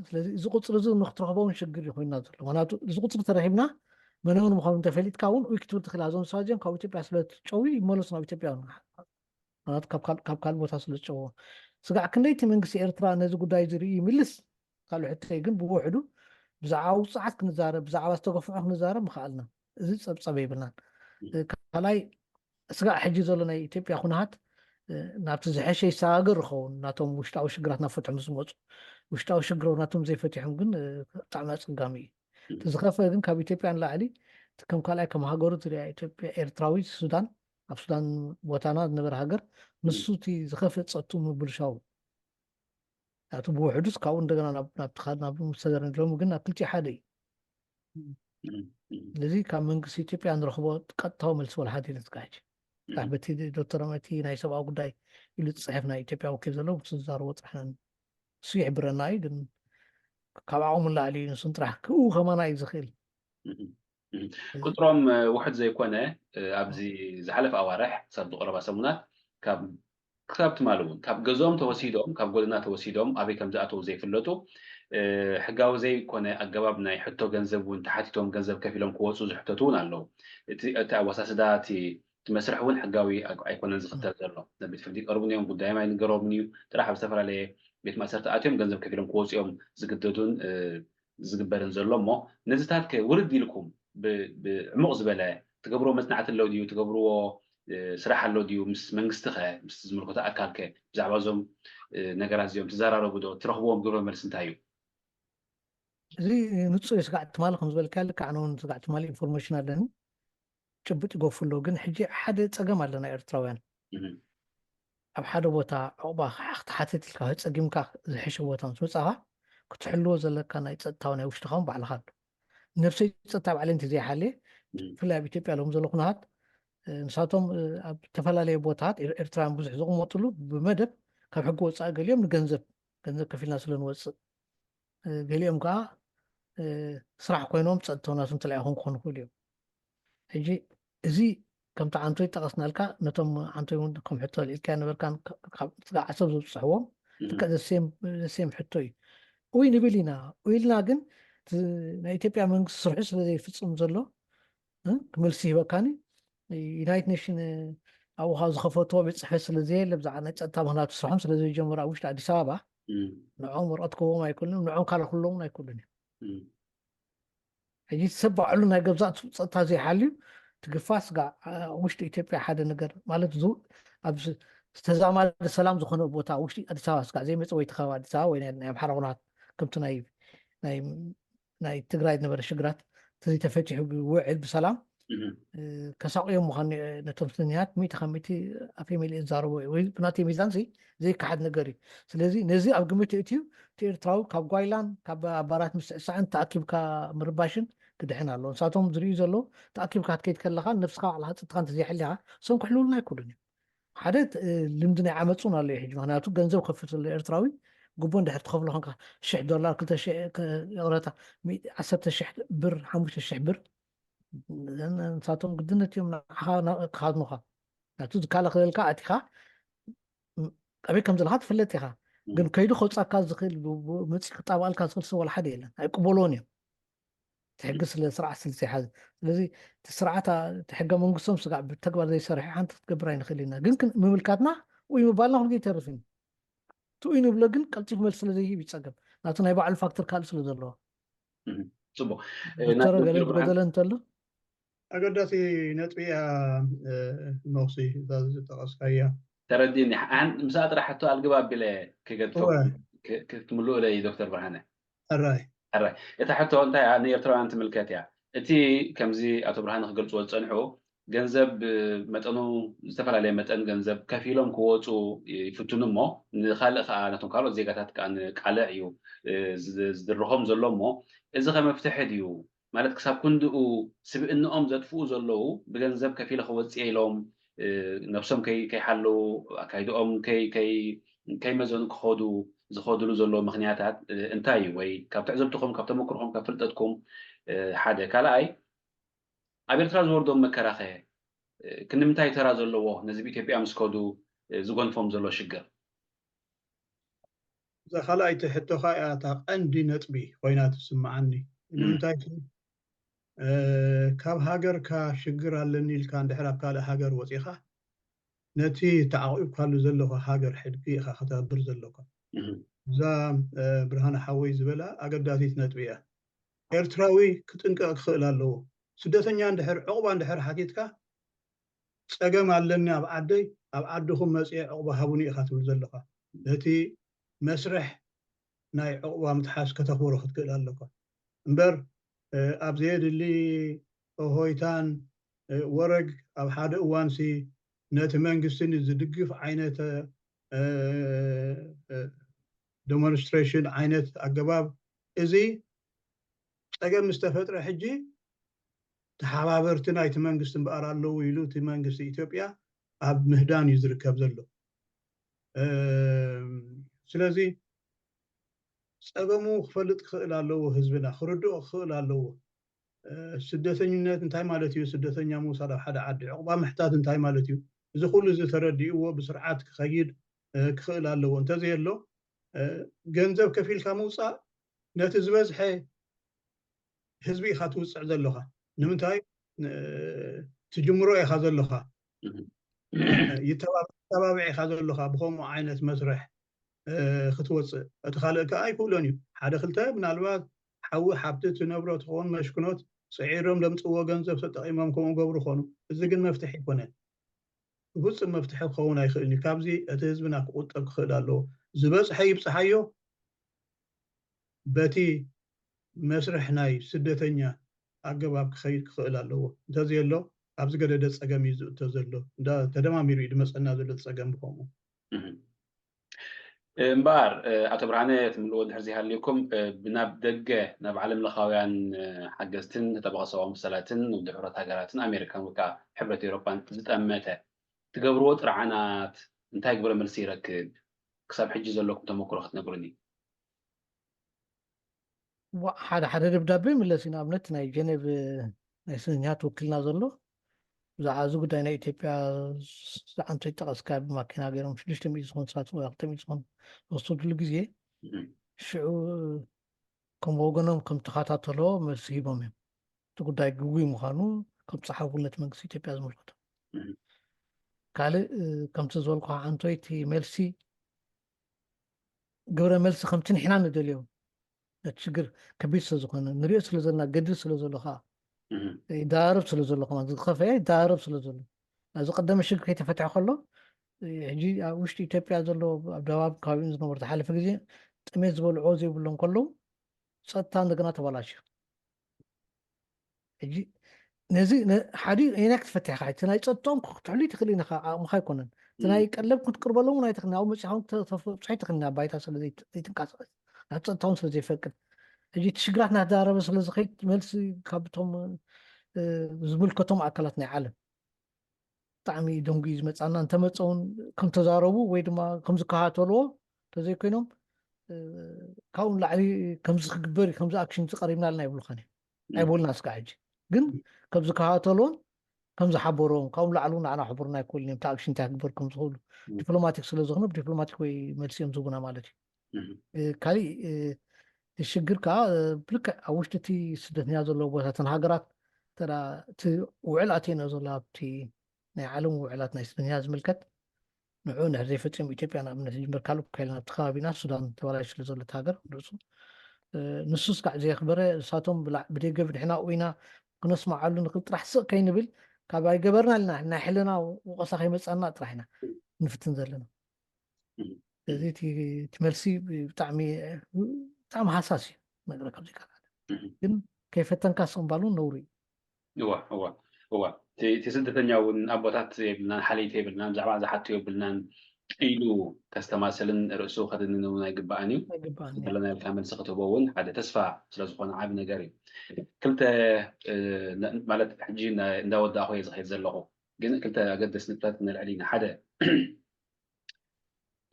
S2: ስለዚ እዚ ቁፅሪ እዚ ንክትረክቦም ሽግር እዩ ኮይና ዘሎ ምክንያቱ እዚ ቁፅሪ ተረኪብና መነውን ምዃኑ እንተፈሊጥካ እውን ወይ ክትብል ትኽእል እዞም ሰባት እዚኦም ካብ ኢትዮጵያ ስለዝጨው ይመለሱ ናብ ኢትዮጵያ ምክንያቱ ካብ ካልእ ቦታ ስለዝጨውዎ ስጋዕ ክንደይቲ መንግስቲ ኤርትራ ነዚ ጉዳይ ዝርኢ ይምልስ ካልእ ሕቶይ ግን ብውሕዱ ብዛዕባ ውፅዓት ክንዛረብ ብዛዕባ ዝተገፍዖ ክንዛረብ ምኽኣልና እዚ ፀብፀብ የብልናን ካልኣይ ስጋዕ ሕጂ ዘሎ ናይ ኢትዮጵያ ኩነታት ናብቲ ዝሐሸ ይሰጋገር ይኸውን ናቶም ውሽጣዊ ሽግራት ናብ ፈትሑ ምስ መፁ ውሽጣዊ ሽግሮ ናቶም ዘይፈትሖም ግን ብጣዕሚ ኣፀጋሚ እዩ እቲ ዝኸፈ ግን ካብ ኢትዮጵያ ንላዕሊ ከም ካልኣይ ከም ሃገሩ ትሪኣ ኢትዮጵያ ኤርትራዊ ሱዳን ኣብ ሱዳን ቦታና ዝነበረ ሃገር ንሱ እቲ ዝኸፍእ ፀጡ ምብልሻው ናቱ ብውሕዱስ ካብኡ እንደገና ናብ ዝተዘረንሎም ግን ኣብ ክልቲኡ ሓደ እዩ ስለዚ ካብ መንግስቲ ኢትዮጵያ ንረክቦ ቀጥታዊ መልሲ ወላ ሓዲር ዝካሕጂ ራሕ በቲ ዶክተር መቲ ናይ ሰብኣዊ ጉዳይ ኢሉ ዝፅሕፍ ናይ ኢትዮጵያ ወኪል ዘሎ ዝዛረቦ ጥራሕና እሱ ይሕብረና እዩ ግን ካብ ዓቕሙ ላዕሊ ንሱን ጥራሕ ክኡ ከማና እዩ ዝኽእል
S1: ቁጥሮም ውሕድ ዘይኮነ ኣብዚ ዝሓለፈ ኣዋርሕ ክሳብ ዝቐረባ ሰሙናት ካብ ትማል እውን ካብ ገዝኦም ተወሲዶም ካብ ጎደና ተወሲዶም ኣበይ ከም ዝኣተው ዘይፍለጡ ሕጋዊ ዘይኮነ ኣገባብ ናይ ሕቶ ገንዘብ እውን ተሓቲቶም ገንዘብ ከፍ ኢሎም ክወፁ ዝሕተቱ እውን ኣለዉ እቲ ኣወሳስዳ እቲ መስርሕ እውን ሕጋዊ ኣይኮነን ዝኽተል ዘሎ ቤት ፍርዲ ቀርቡን እዮም ጉዳዮም ኣይንገሮምን እዩ ጥራሕ ኣብ ዝተፈላለየ ቤት ማእሰርቲ ኣትዮም ገንዘብ ከፍ ኢሎም ክወፁ እዮም ዝግደዱን ዝግበርን ዘሎ እሞ ነዚታት ውርድ ኢልኩም ብዕሙቕ ዝበለ ትገብርዎ መፅናዕቲ ኣለው ድዩ ትገብርዎ سرح له ديو مس منستخه مس زملكته أكالك بزعبازهم نجار زيهم تزارارو بدو ترخبوهم قبل ما رسنتايو
S2: زي نتصو يسقعت مالكم زبل كالك عنون سقعت مال انفورميشن علني ጭብጥ ይጎፍሎ ግን ሕጂ ሓደ ፀገም ኣለና ኤርትራውያን ኣብ ሓደ ቦታ ዕቑባ ክትሓትት ኢልካ ፀጊምካ ዝሕሸ ቦታ ምስ መፃኻ ክትሕልዎ ዘለካ ናይ ፀጥታዊ ናይ ውሽጥኻ ባዕልኻ ኣሎ ነፍሰይ ፀጥታ ባዕለይ እንተዘይሓልየ ብፍላይ ኣብ ኢትዮጵያ ሎም ዘሎ ኩነታት ንሳቶም ኣብ ዝተፈላለየ ቦታታት ኤርትራውያን ብዙሕ ዝቕመጥሉ ብመደብ ካብ ሕጊ ወፃኢ ገሊኦም ንገንዘብ ከፊልና ስለ ንወፅእ ገሊኦም ከዓ ስራሕ ኮይኖም ፀጥተውናቱን ተለያይኹም ክኾኑ ይኽእሉ እዮም ሕጂ እዚ ከምቲ ዓንቶይ ጠቐስናልካ ነቶም ዓንቶይ እውን ከም ሕቶ ልኢልካ ነበርካ ካብ ዓሰብ ዘብፅሕዎም ልክዕ ዘሴም ሕቶ እዩ ወይ ንብል ኢና ኢልና ግን ናይ ኢትዮጵያ መንግስቲ ስርሑ ስለዘይፍፅም ዘሎ ክመልሲ ሂበካኒ ዩናይትድ ኔሽን ኣብኡ ካብ ዝኸፈትዎ ቤት ፅሕፈት ስለዘየለ ብዛዕባ ናይ ፀጥታ ምክንያቱ ስርሖም ስለዘይጀመሩ ኣብ ውሽጢ ኣዲስ ኣበባ ንዖም ወረቐት ክህቦም ኣይክእሉን ንዖም ካልኩሎምን ኣይክእሉን እዮም ሕጂ ሰብ ባዕሉ ናይ ገብዛእ ፀጥታ ዘይሓልዩ ትግፋስ ጋር ውሽጢ ኢትዮጵያ ሓደ ነገር ማለት ኣብ ዝተዛማደ ሰላም ዝኾነ ቦታ ውሽጢ ኣዲስ ኣበባ ስጋዕ ዘይመፀ ወይ ትኸባ ኣዲስ ኣበባ ወይ ናይ ኣምሓራ ኩነታት ከምቲ ናይ ትግራይ ዝነበረ ሽግራት ተዘይተፈቲሑ ብውዕል ብሰላም ከሳቂዮም ምዃኑ ነቶም ስንያት ሚእቲ ካብ ሚእቲ ኣፈይ መሊእ ዝዛረቦ ወይ ብናተይ ሚዛን ዘይከሓድ ነገር እዩ ስለዚ ነዚ ኣብ ግምት እትዩ እቲ ኤርትራዊ ካብ ጓይላን ካብ ኣባራት ምስዕሳዕን ተኣኪብካ ምርባሽን ክድሕን ኣሎ ንሳቶም ዝርዩ ዘሎ ተኣኪብካ ክትከይድ ከለካ ነፍስካ ባዕልካ ፀጥታካ እንተዘይሓልካ እሶም ክሕልውልና ኣይክእሉን እዮም ሓደ ልምዲ ናይ ዓመፁን ኣሎ እዩ ሕጂ ምክንያቱ ገንዘብ ከፍት ዘሎ ኤርትራዊ ጉቦ እንድሕር ትኸፍሎ ኮንካ $1,000 2,000 10,000 ብር 5,000 ብር ንሳቶም ግድነት እዮም ክሃድኑኻ ናቱ ዝካለ ክልልካ ኣቲኻ ኣበይ ከም ዘለካ ትፍለጥ ኢኻ ግን ከይዱ ከውፃካ ዝኽእል መፂ ክጣባልካ ዝኽእል ሰብ ወላ ሓደ የለን ኣይቅበሎን እዮም ትሕጊ ስለ ስርዓት ስለዘይሓዘ ስለዚ ስርዓት ሕገ መንግስቶም ስጋዕ ብተግባር ዘይሰርሐ ሓንቲ ክትገብር ኣይንኽእል ኢና ግን ምምልካትና ወይ ምባልና ኩሉ ይተርፍ እዩ ትኡይ ንብሎ ግን ቀልጢፍ መልሲ ስለዘይሂብ ይፀገም ናቱ ናይ ባዕሉ ፋክተር ካልእ ስለ ዘለዎ
S1: ፅቡቅ
S2: ዶክተር ገለ ዝጎደለ እንተሎ
S3: ኣገዳሲ ነጥቢ እያ መውሲ ጠቐስካያ
S1: ተረዲኒ ምስኣ ጥራሕ ሕቶ ኣልግባብ ቢለ ክገድፎ ክትምልኡ ለይ ዶክተር ብርሃነ
S3: ኣራይ
S1: እታ ሕቶ እንታይ ንኤርትራውያን ትምልከት እያ እቲ ከምዚ ኣቶ ብርሃነ ክገልፅዎ ዝፀንሑ ገንዘብ መጠኑ ዝተፈላለየ መጠን ገንዘብ ከፊሎም ክወፁ ይፍትኑ እሞ ንካልእ ከዓ ነቶም ካልኦት ዜጋታት ከዓ ንቃልዕ እዩ ዝድርኾም ዘሎ እሞ እዚ ከመፍትሒ ድዩ ማለት ክሳብ ክንድኡ ስብእንኦም ዘጥፍኡ ዘለዉ ብገንዘብ ከፊለ ክወፅእ ኢሎም ነፍሶም ከይሓለዉ ኣካይድኦም ከይመዘኑ ክኸዱ ዝኸድሉ ዘለዎ ምክንያታት እንታይ እዩ ወይ ካብ ትዕዘብትኩም ካብ ተመክርኩም ካብ ፍልጠትኩም ሓደ ካልኣይ ኣብ ኤርትራ ዝወርዶም መከራኸ ክንምንታይ ተራ ዘለዎ ነዚ ብኢትዮጵያ ምስ ከዱ ዝጎንፎም ዘሎ ሽግር
S3: እዛ ካልኣይቲ ሕቶኻ እያ እታ ቀንዲ ነጥቢ ኮይና ትስማዓኒ ንምንታይ ካብ ሃገርካ ሽግር ኣለኒ ኢልካ እንድሕር ኣብ ካልእ ሃገር ወፂኻ ነቲ ተዓቂብካሉ ዘለኹ ሃገር ሕድጊ ኢኻ ከተብር ዘለካ እዛ ብርሃነ ሓወይ ዝበላ ኣገዳሲት ነጥቢ እያ ኤርትራዊ ክጥንቀቕ ክኽእል ኣለዎ ስደተኛ እንድሕር ዕቑባ እንድሕር ሓቲትካ ፀገም ኣለኒ ኣብ ዓደይ ኣብ ዓድኹም መፅአ ዕቑባ ሃቡኒ ኢኻ ትብል ዘለካ ነቲ መስርሕ ናይ ዕቑባ ምትሓስ ከተኽብሮ ክትክእል ኣለካ እምበር ኣብ ዘየድሊ ሆይታን ወረግ ኣብ ሓደ እዋንሲ ነቲ መንግስቲ ዝድግፍ ዓይነት ዴሞንስትሬሽን ዓይነት ኣገባብ እዚ ፀገም ምስ ተፈጥረ ሕጂ ተሓባበርቲ ናይቲ መንግስቲ እምበኣር ኣለዉ ኢሉ እቲ መንግስቲ ኢትዮጵያ ኣብ ምህዳን እዩ ዝርከብ ዘሎ ስለዚ ፀገሙ ክፈልጥ ክኽእል ኣለዎ ህዝብና ክርድኦ ክኽእል ኣለዎ ስደተኝነት እንታይ ማለት እዩ ስደተኛ ምውሳድ ኣብ ሓደ ዓዲ ዕቑባ ምሕታት እንታይ ማለት እዩ እዚ ኩሉ ዝተረዲእዎ ብስርዓት ክኸይድ ክኽእል ኣለዎ እንተዘየሎ ገንዘብ ከፊልካ ምውፃእ ነቲ ዝበዝሐ ህዝቢ ኢኻ ትውፅዕ ዘለኻ ንምንታይ ትጅምሮ ኢኻ ዘለኻ ይተባብዕ ኢኻ ዘለኻ ብከምኡ ዓይነት መስርሕ ክትወፅእ እቲ ካልእ ከዓ ኣይክእሎን እዩ ሓደ ክልተ ምናልባት ሓዊ ሓብቲ ትነብሮ ትኸውን መሽክኖት ስዒሮም ለምፅዎ ገንዘብ ተጠቒሞም ከምኡ ገብሩ ኮኑ እዚ ግን መፍትሒ ይኮነን ፍጹም መፍትሒ ክኸውን ኣይኽእልኒ ካብዚ እቲ ህዝብና ክቁጠብ ክኽእል ኣለዎ ዝበፅሐ ይብፅሓዮ በቲ መስርሕ ናይ ስደተኛ ኣገባብ ክኸይድ ክኽእል ኣለዎ እንተዘየሎ ኣብዚ ገደደ ፀገም እዩ ዝእቶ ዘሎ ተደማሚሩ እዩ ድመፀና ዘሎ ፀገም ብከምኡ
S1: እምበር ኣቶ ብርሃነ ትምልዎ ድሕር ዘይሃልየኩም ብናብ ደገ ናብ ዓለም ለኻውያን ሓገዝትን ተጠባቕሰቦም መሰላትን ውድብ ሕብረት ሃገራትን ኣሜሪካን ወይ ከዓ ሕብረት ኤውሮፓን ዝጠመተ ትገብርዎ ጥርዓናት እንታይ ግብረ መልሲ ይረክብ ክሳብ ሕጂ ዘለኩም ተመክሮ ክትነግሩኒ
S2: ሓደ ደብዳቤ መለስ ኢና ኣብነት ናይ ጀኔቭ ናይ ስንኛት ወኪልና ዘሎ ብዛዕባ እዚ ጉዳይ ናይ ኢትዮጵያ ዝዓንቶ ይጠቐስካ ብማኪና ገይሮም 600 ዝኾኑ ሰባት ወይ 200 ዝኾኑ ዝወሰድሉ ግዜ ሽዑ ከም ወገኖም ከም ተኸታተልዎ መልሲ ሂቦም እዮም እቲ ጉዳይ ግጉይ ምዃኑ ከም ፀሓፍነት መንግስቲ ኢትዮጵያ ዝምልከቶ ካልእ ከምቲ ዝበልኩ ዓንቶይቲ መልሲ ግብረ መልሲ ከምቲ ንሕና ንደልዮ እቲ ሽግር ከቢድ ስለ ዝኾነ ንሪኦ ስለ ዘለና ገድል ስለ ዘሎ ከዓ ይዳረብ ስለ ዘሎ ከማ ዝኸፈየ ይዳረብ ስለ ዘሎ እዚ ቀደመ ሽግር ከይተፈትሐ ከሎ ሕጂ ኣብ ውሽጢ ኢትዮጵያ ዘሎ ኣብ ደባብ ከባቢኡ ዝነበሩ ዝሓለፈ ግዜ ጥሜት ዝበልዕዎ ዘይብሎም ከለዉ ፀጥታ እንደገና ተበላሽዩ ሕጂ ነዚ ሓደ ናይ ክትፈትሐ ከዓ እቲ ናይ ፀጥቶም ክትሕሉ ትኽእል ኢኻ ኣቕምካ ኣይኮነን እቲ ናይ ቀለብ ክትቅርበሎም እውን ኣይትኽእልን ኣብኡ መፂኻ ተብፅሒ ትኽእልና ባይታ ስለ ዘይትንቀሳቐስ ናብ ፀጥታውን ስለ ዘይፈቅድ ሕጂ እቲ ሽግራት እናተዛረበ ስለ ዝኸይድ መልሲ ካብቶም ዝምልከቶም ኣካላት ናይ ዓለም ብጣዕሚ ደንጉ እዩ ዝመፃና እንተመፀውን ከም ተዛረቡ ወይ ድማ ከም ዝከታተልዎ እንተዘይኮይኖም ካብኡ ላዕሊ ከምዚ ክግበር ከምዚ ኣክሽን ዝቀሪብና ኣለና ይብሉኻን እዮም ኣይበሉና እስካዕ ሕጂ ግን ከም ዝከታተልዎን ከም ዝሓበሮም ካብኡ ላዕሊ ንዓና ሕቡርና ኣይኮልን እዮም ኣክሽን እንታይ ክግበር ከም ዝኽእሉ ዲፕሎማቲክ ስለ ዝኾነ ብዲፕሎማቲክ ወይ መልሲ እዮም ዝህቡና ማለት እዩ ካሊእ الشجر كا بلك أوشت تي سدتني هذا اللي بوها تنهاجرات ترى تي وعلاتين أزولا تي نعلم وعلات ناس من هذا ملكت نعون هذي فترة إثيوبيا أنا من الجبل كالو كيلنا تخابينا السودان تواليش لزولا تهاجر درسوا نصوص قاعد زي خبره ساتهم بدي قبل إحنا وينا نسمع عنه نقول راح سق كين بال كاباي جبرنا لنا إحنا حلنا وقصاخي مسألنا طرحنا نفتن زلنا هذه تمرسي بتعمي طعم حساسي ما أقدر أقول لك لكن كيف تنقسم بالون نوري
S1: هو تسدتني أو أبوات يبلنا حالي تبلنا زعما زحت يبلنا إيلو كاستماسلن رأسو خدنا نونا يقبعني بلنا الكامل سقط بون هذا تسفع سلازقنا عاب نجاري كنت مالت حجينا نداود أخوي زخيت زلقه كنت أقدس نبتات من العلينا حدا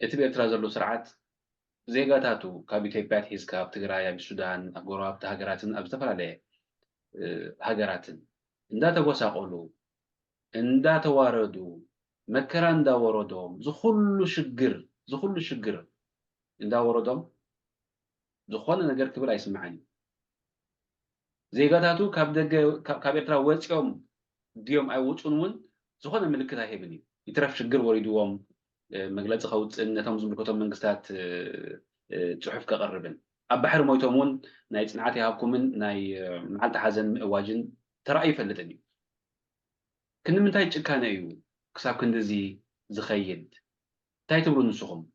S1: اتبع ترازلو سرعات زيغاتاتو كاب ኢትዮጵያ ሒዝካ ኣብ ትግራይ ኣብ ሱዳን ኣብ ጎረባብቲ ሃገራትን ኣብ ዝተፈላለዩ ሃገራትን እንዳተጎሳቆሉ እንዳተዋረዱ መከራ እንዳወረዶም ዝኹሉ ሽግር እንዳወረዶም ዝኾነ ነገር ክብል ኣይስምዓኒ ዜጋታቱ ካብ ደገ ካብ ኤርትራ ወፂኦም ድዮም ኣይወፁን እውን ዝኾነ ምልክት ኣይህብን እዩ ይትረፍ ሽግር ወሪድዎም مجلس خوت إن تم زملكتهم من قصات تحف كقربن أبحر مويتمون ناي صناعتي هاكم من ناي معلت حزن واجن ترى أي فلتني كنا من تاي كان أيو كساب كن زي زخيد تاي تبرون نسخهم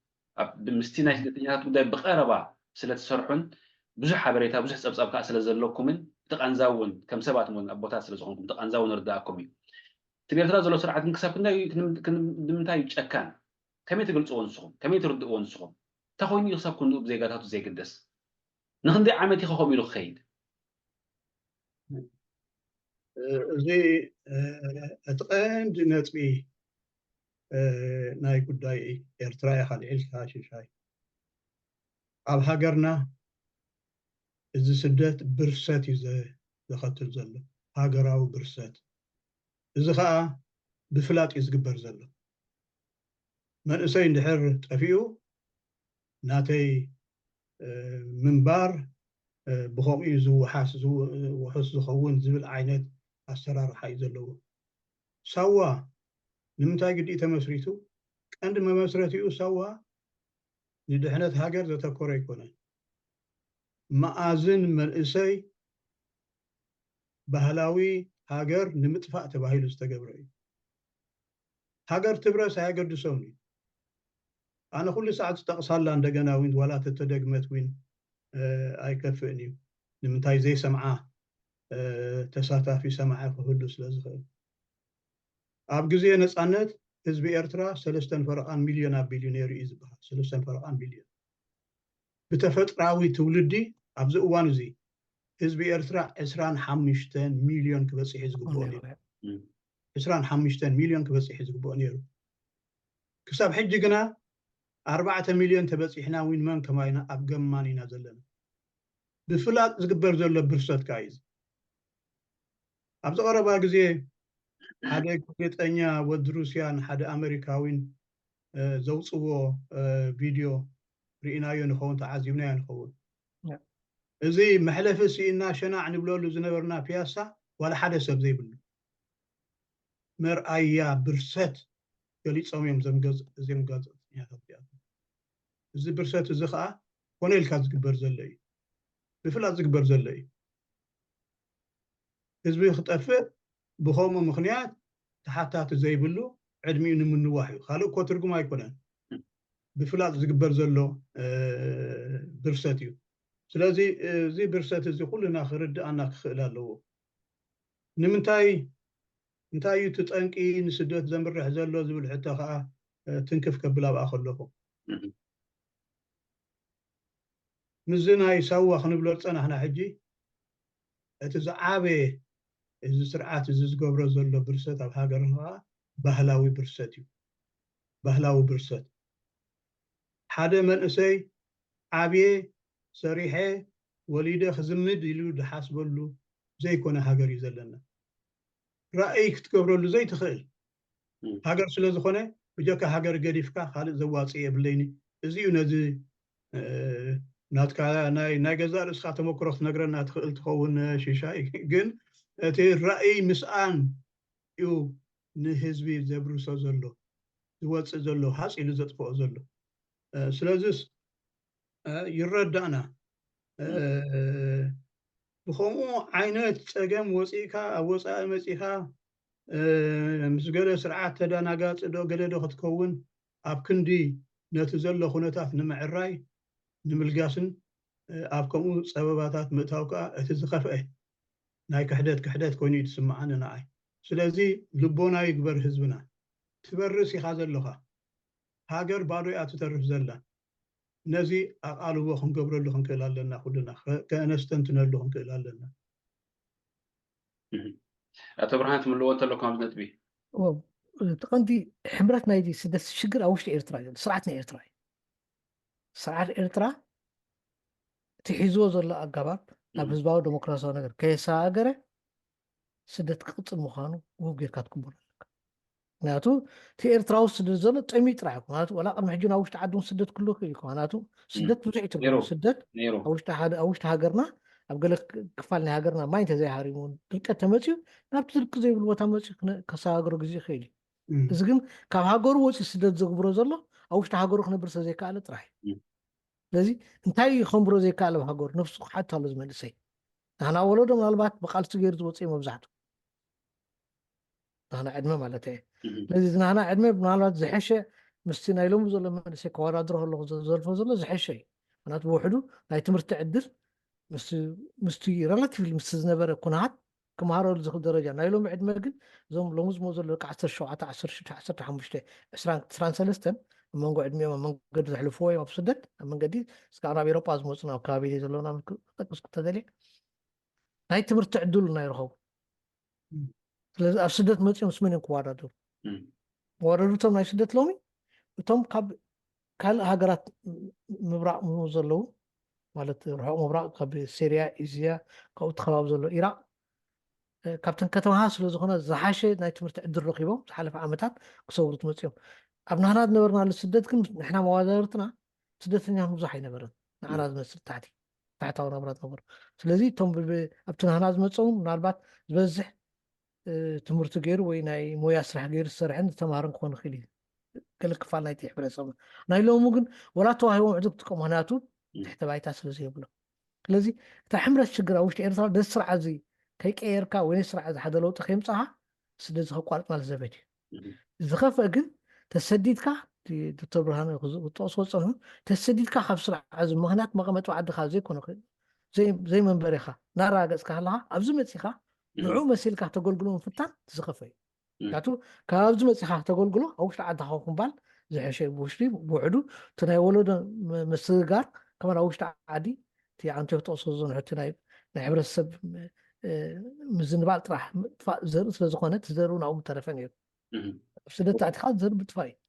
S1: بمستينا يتنيات وده بقربة سلة سرحون بزح حبريتها بزح سبب كأس لزلكم من تقنزاون كم سبعة من أبوتات سلزخهم تقنزاون رداءكم تبي ترى زلوا سرعة كساب كنا من تاي كان كم يتقلصوا نسخهم كم يتردوا نسخهم تخويني يصاب كندوب زي قاتاتو زي قدس نخندي عمتي خو ميلو خيد
S3: زي اتقان دنات بي ناي قداي ارتراي خليل كاشي شاي اب هاجرنا اذا سدات برسات اذا دخلت زلو هاجراو برسات اذا خا بفلاط يزقبر زلو منأسي ندحر تفيو ناتي منبار بخوم يزو وحس زخون زبل عينات السرار حيز اللو سوا نمتاي قد تمسريتو عندما مسرتيو سوا ندحنت هاجر ذات كوريكونا مآزن منأسي بهلاوي هاجر نمتفاء تباهيل استقبري ሃገር ትብረስ ኣያገድሶም ኣነ ኩሉ ሰዓት ዝጠቕሳላ እንደገና ውን ዋላ ተተደግመት ውን ኣይከፍእን እዩ ንምንታይ ዘይሰምዓ ተሳታፊ ሰምዓ ክህሉ ስለ ዝኽእል ኣብ ግዜ ነፃነት ህዝቢ ኤርትራ 3.4 ሚልዮን ኣቢሉ ነይሩ እዩ ዝበሃል 3.4 ሚልዮን ብተፈጥራዊ ትውልዲ ኣብዚ እዋን እዚ ህዝቢ ኤርትራ 25 ሚልዮን ክበፅሕ ዝግብኦ ነይሩ 25 ሚልዮን ክበፅሕ ዝግብኦ ነይሩ ክሳብ ሕጂ ግና 4 ሚልዮን ተበፂሕና ውን መን ከማይና ኣብ ገማን ኢና ዘለና ብፍላጥ ዝግበር ዘሎ ብርሰት ካይዝ ኣብዚ ቀረባ ግዜ ሓደ ጋዜጠኛ ወዲ ሩስያን ሓደ ኣሜሪካዊን ዘውፅዎ ቪድዮ ርኢናዮ ንኸውን ተዓዚብናዮ ንኸውን እዚ መሕለፊ ሲኢና ሸናዕ ንብለሉ ዝነበርና ፒያሳ ዋላ ሓደ ሰብ ዘይብሉ መርኣያ ብርሰት ገሊፆም እዮም እዚኦም ጋዜጠኛታት እዚ ብርሰት እዚ ከዓ ኮነ ኢልካ ዝግበር ዘሎ እዩ ብፍላጥ ዝግበር ዘሎ እዩ ህዝቢ ክጠፍእ ብኸምኡ ምክንያት ተሓታቲ ዘይብሉ ዕድሚኡ ንምንዋሕ እዩ ካልእ እኮ ትርጉም ኣይኮነን ብፍላጥ ዝግበር ዘሎ ብርሰት እዩ ስለዚ እዚ ብርሰት እዚ ኩሉና ክርድኣና ክኽእል ኣለዎ ንምንታይ እንታይ እዩ ትጠንቂ ንስደት ዘምርሕ ዘሎ ዝብል ሕቶ ከዓ ትንክፍ ከብል ኣብኣ ከለኹ ምዝ ናይ ሳዋ ክንብሎ ፀናሕና ሕጂ እቲ ዝዓበየ እዚ ስርዓት እዚ ዝገብሮ ዘሎ ብርሰት ኣብ ሃገርና ከዓ ባህላዊ ብርሰት እዩ ባህላዊ ብርሰት ሓደ መንእሰይ ዓብየ ሰሪሐ ወሊደ ክዝምድ ኢሉ ዝሓስበሉ ዘይኮነ ሃገር እዩ ዘለና ራእይ ክትገብረሉ ዘይትኽእል ሃገር ስለ ዝኾነ ብጀካ ሃገር ገዲፍካ ካልእ ዘዋፅእ የብለይኒ እዚኡ ነዚ ናትካ ናይ ገዛ ርእስካ ተመክሮ ክትነግረና ትኽእል ትኸውን ሽሻይ ግን እቲ ራእይ ምስኣን እዩ ንህዝቢ ዘብርሶ ዘሎ ዝወፅእ ዘሎ ሓፂሉ ዘጥፍኦ ዘሎ ስለዚ ይረዳእና ብኸምኡ ዓይነት ፀገም ወፂእካ ኣብ ወፃኢ መፂኻ ምስ ገለ ስርዓት ተደናጋፂ ዶ ገለ ዶ ክትከውን ኣብ ክንዲ ነቲ ዘሎ ኩነታት ንምዕራይ ንምልጋስን ኣብ ከምኡ ፀበባታት ምእታው ከዓ እቲ ዝኸፍአ ናይ ክሕደት ኮይኑ ይትስምዓኒ ንዓይ ስለዚ ልቦና ይግበር ህዝብና ትበርስ ኢኻ ዘለኻ ሃገር ባዶ እያ ትተርፍ ዘላ ነዚ ኣቓልቦ ክንገብረሉ ክንክእል ኣለና ኩልና ከነስተንትነሉ ክንክእል ኣለና
S1: ኣቶ ብርሃን ትምልዎ እንተለኩም ኣብዚ ነጥቢ
S2: ተቐንዲ ሕምረት ናይቲ ስደት ሽግር ኣብ ውሽጢ ኤርትራ እዩ ስርዓት ናይ ኤርትራ እዩ ስርዓት ኤርትራ እቲ ሒዝዎ ዘሎ ኣገባብ ናብ ህዝባዊ ዴሞክራሲያዊ ነገር ከየሰጋገረ ስደት ክቅፅል ምዃኑ ውብ ጌርካ ትቅበሎ ኣለካ ምክንያቱ እቲ ኤርትራዊ ስደት ዘሎ ጠሚይ ጥራሕ ይኮነ ምክንያቱ ወላ ቅድሚ ሕጂ ናብ ውሽጢ ዓዲ ስደት ክህሉ ይኽእል ይኮነ ምክንያቱ ስደት ብዙሕ ይትርጉም ስደት ኣብ ውሽጢ ሃገርና ኣብ ገለ ክፋል ናይ ሃገርና ማይ እንተዘይሃሪሙ ድርቀት ተመፅዩ ናብቲ ድርቂ ዘይብሉ ቦታ መፅኡ ከሰጋግሮ ግዜ ይኽእል እዩ እዚ ግን ካብ ሃገሩ ወፂኡ ስደት ዘግብሮ ዘሎ ኣብ ውሽጢ ሃገሩ ክነብር ስለዘይከኣለ ጥራሕ እዩ ስለዚ እንታይ ከንብሮ ዘይከኣለ ኣብ ሃገሩ ነፍሱ ክሓቱ ኣሎ ዝመልሰይ ንሕና ወለዶ ምናልባት ብቃልሲ ገይሩ ዝወፅእ መብዛሕትኡ ንሕና ዕድመ ማለት እየ ስለዚ ንሕና ዕድመ ምናልባት ዝሐሸ ምስቲ ናይ ሎሚ ዘሎ መንእሰይ ከወዳድሮ ከለኹ ዘልፎ ዘሎ ዝሐሸ እዩ ምክንያቱ ብውሕዱ ናይ ትምህርቲ ዕድል ምስቲ ሬላቲቭሊ ምስ ዝነበረ ኩነታት ክመሃረሉ ዝኽእል ደረጃ ናይ ሎሚ ዕድመ ግን እዞም ሎሚ ዝመፁ ዘሎ 17 16 15 23 ኣብ መንጎ ዕድሜኦም ኣብ መንገዲ ዘሕልፍዎ እዮም ኣብ ስደት ኣብ መንገዲ እስካብ ናብ ኤሮጳ ዝመፁ ናብ ከባቢ ዘለውና ክጠቅስ ተደልየ ናይ ትምህርቲ ዕድሉ እናይረኸቡ ስለዚ ኣብ ስደት መፅኦም ምስ መን እዮም ክወዳደሩ ወረዱቶም ናይ ስደት ሎሚ እቶም ካብ ካልእ ሃገራት ምብራቅ ዘለዉ ማለት ርሑቕ ምብራቅ ካብ ሲርያ እስያ ካብኡ ከባቢ ዘሎ ኢራቅ ካብተን ከተማታት ስለ ዝኾነ ዝሓሸ ናይ ትምህርቲ ዕድል ረኺቦም ዝሓለፈ ዓመታት ክሰብሩ ትመፅኦም ኣብ ናህና ዝነበርናሉ ስደት ግን ንሕና መዋዛርትና ስደተኛ ብዙሕ ኣይነበረን ንዓና ዝመስል ታሕታዊ ናብራት ነበሩ ስለዚ እቶም ኣብቲ ናህና ዝመፀውን ምናልባት ዝበዝሕ ትምህርቲ ገይሩ ወይ ናይ ሞያ ስራሕ ገይሩ ዝሰርሐን ዝተምሃረን ክኾን ይኽእል እዩ ገለ ክፋል ናይቲ ሕብረተሰብ ናይ ሎሚ ግን ወላ ተዋሂቦም ዕዙብ ክጥቀሙ ምክንያቱ ትሕተ ባይታ ስለዘይብሎ ስለዚ እታ ሕምረት ሽግር ኣብ ውሽጢ ኤርትራ ደስ ስርዓት እዚ ከይቀየርካ ወይ ስርዓት ሓደ ለውጢ ከይምፃኻ ስደት ከቋርጥ ማለት ዘበት እዩ زخفة جن تسديد كا دكتور برهان وتوصل صنع تسديد كا خف سرعة عزم مهنات مقامات وعد خازي كونه زي من بريخة نارا قص كهلا أبزم مسيخة نوع مسيل كه تقول قلون فتان تزخفة كاتو كأبزم مسيخة تقول قلون أو شو عد خاكم بال زي شيء بوشري بوعدو تناولوا مسيجار كمان أو شو عادي تي عن توصل صنع تنايب نعبر السب مزن بعد راح زر زخانة تزرون أو مترفين سدت اعتقاد زر بتفاي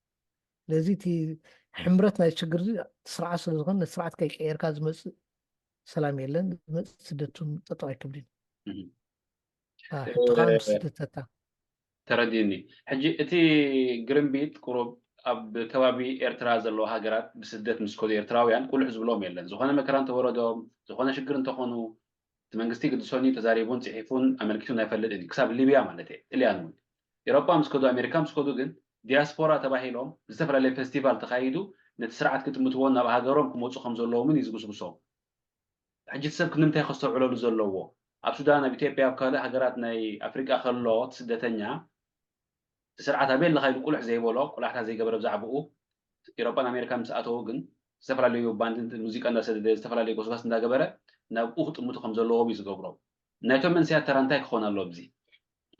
S2: لذيتي حمرتنا يشجر تسرع سلزغن تسرعت كي إيركاز مس سلام يلن سدتون تطوع كبرين تقام سدتتا
S1: ترديني حجي اتي جرينبيت قرب اب كبابي إيرترا زلو هاجرات بسدت مسكود إيرتراويان كل حزب لهم يلن زخنا مكران توردهم زخنا شجر انتخونوا تمنجستي قد سوني تزاريبون صحيفون أمريكتون يفلد كساب ليبيا مالتي اللي أنون أوروبا مسكودو أمريكا مسكودو جن دياسبورا تباهيلهم زفر على فيستيفال تخايدو نتسرعت كنت متونا بهاجرهم كموتسو خمسة لهم من يزقسقسوا حجي تسب كنت يخصوا على لزلوا أب سودان بيتيبيا بكلا هاجراتنا أفريقيا خلوا سدتنيا تسرعت هبيل لخايدو كل حزي بولو كل حد زي قبل بزعبقو أوروبا أمريكا مسأتو جن زفر على باند الموسيقى الناس اللي زفر على قصص ندا قبل نبقوا متو خمسة لهم يزقبروا ناتو من سيات ترانتاك خونا لوبزي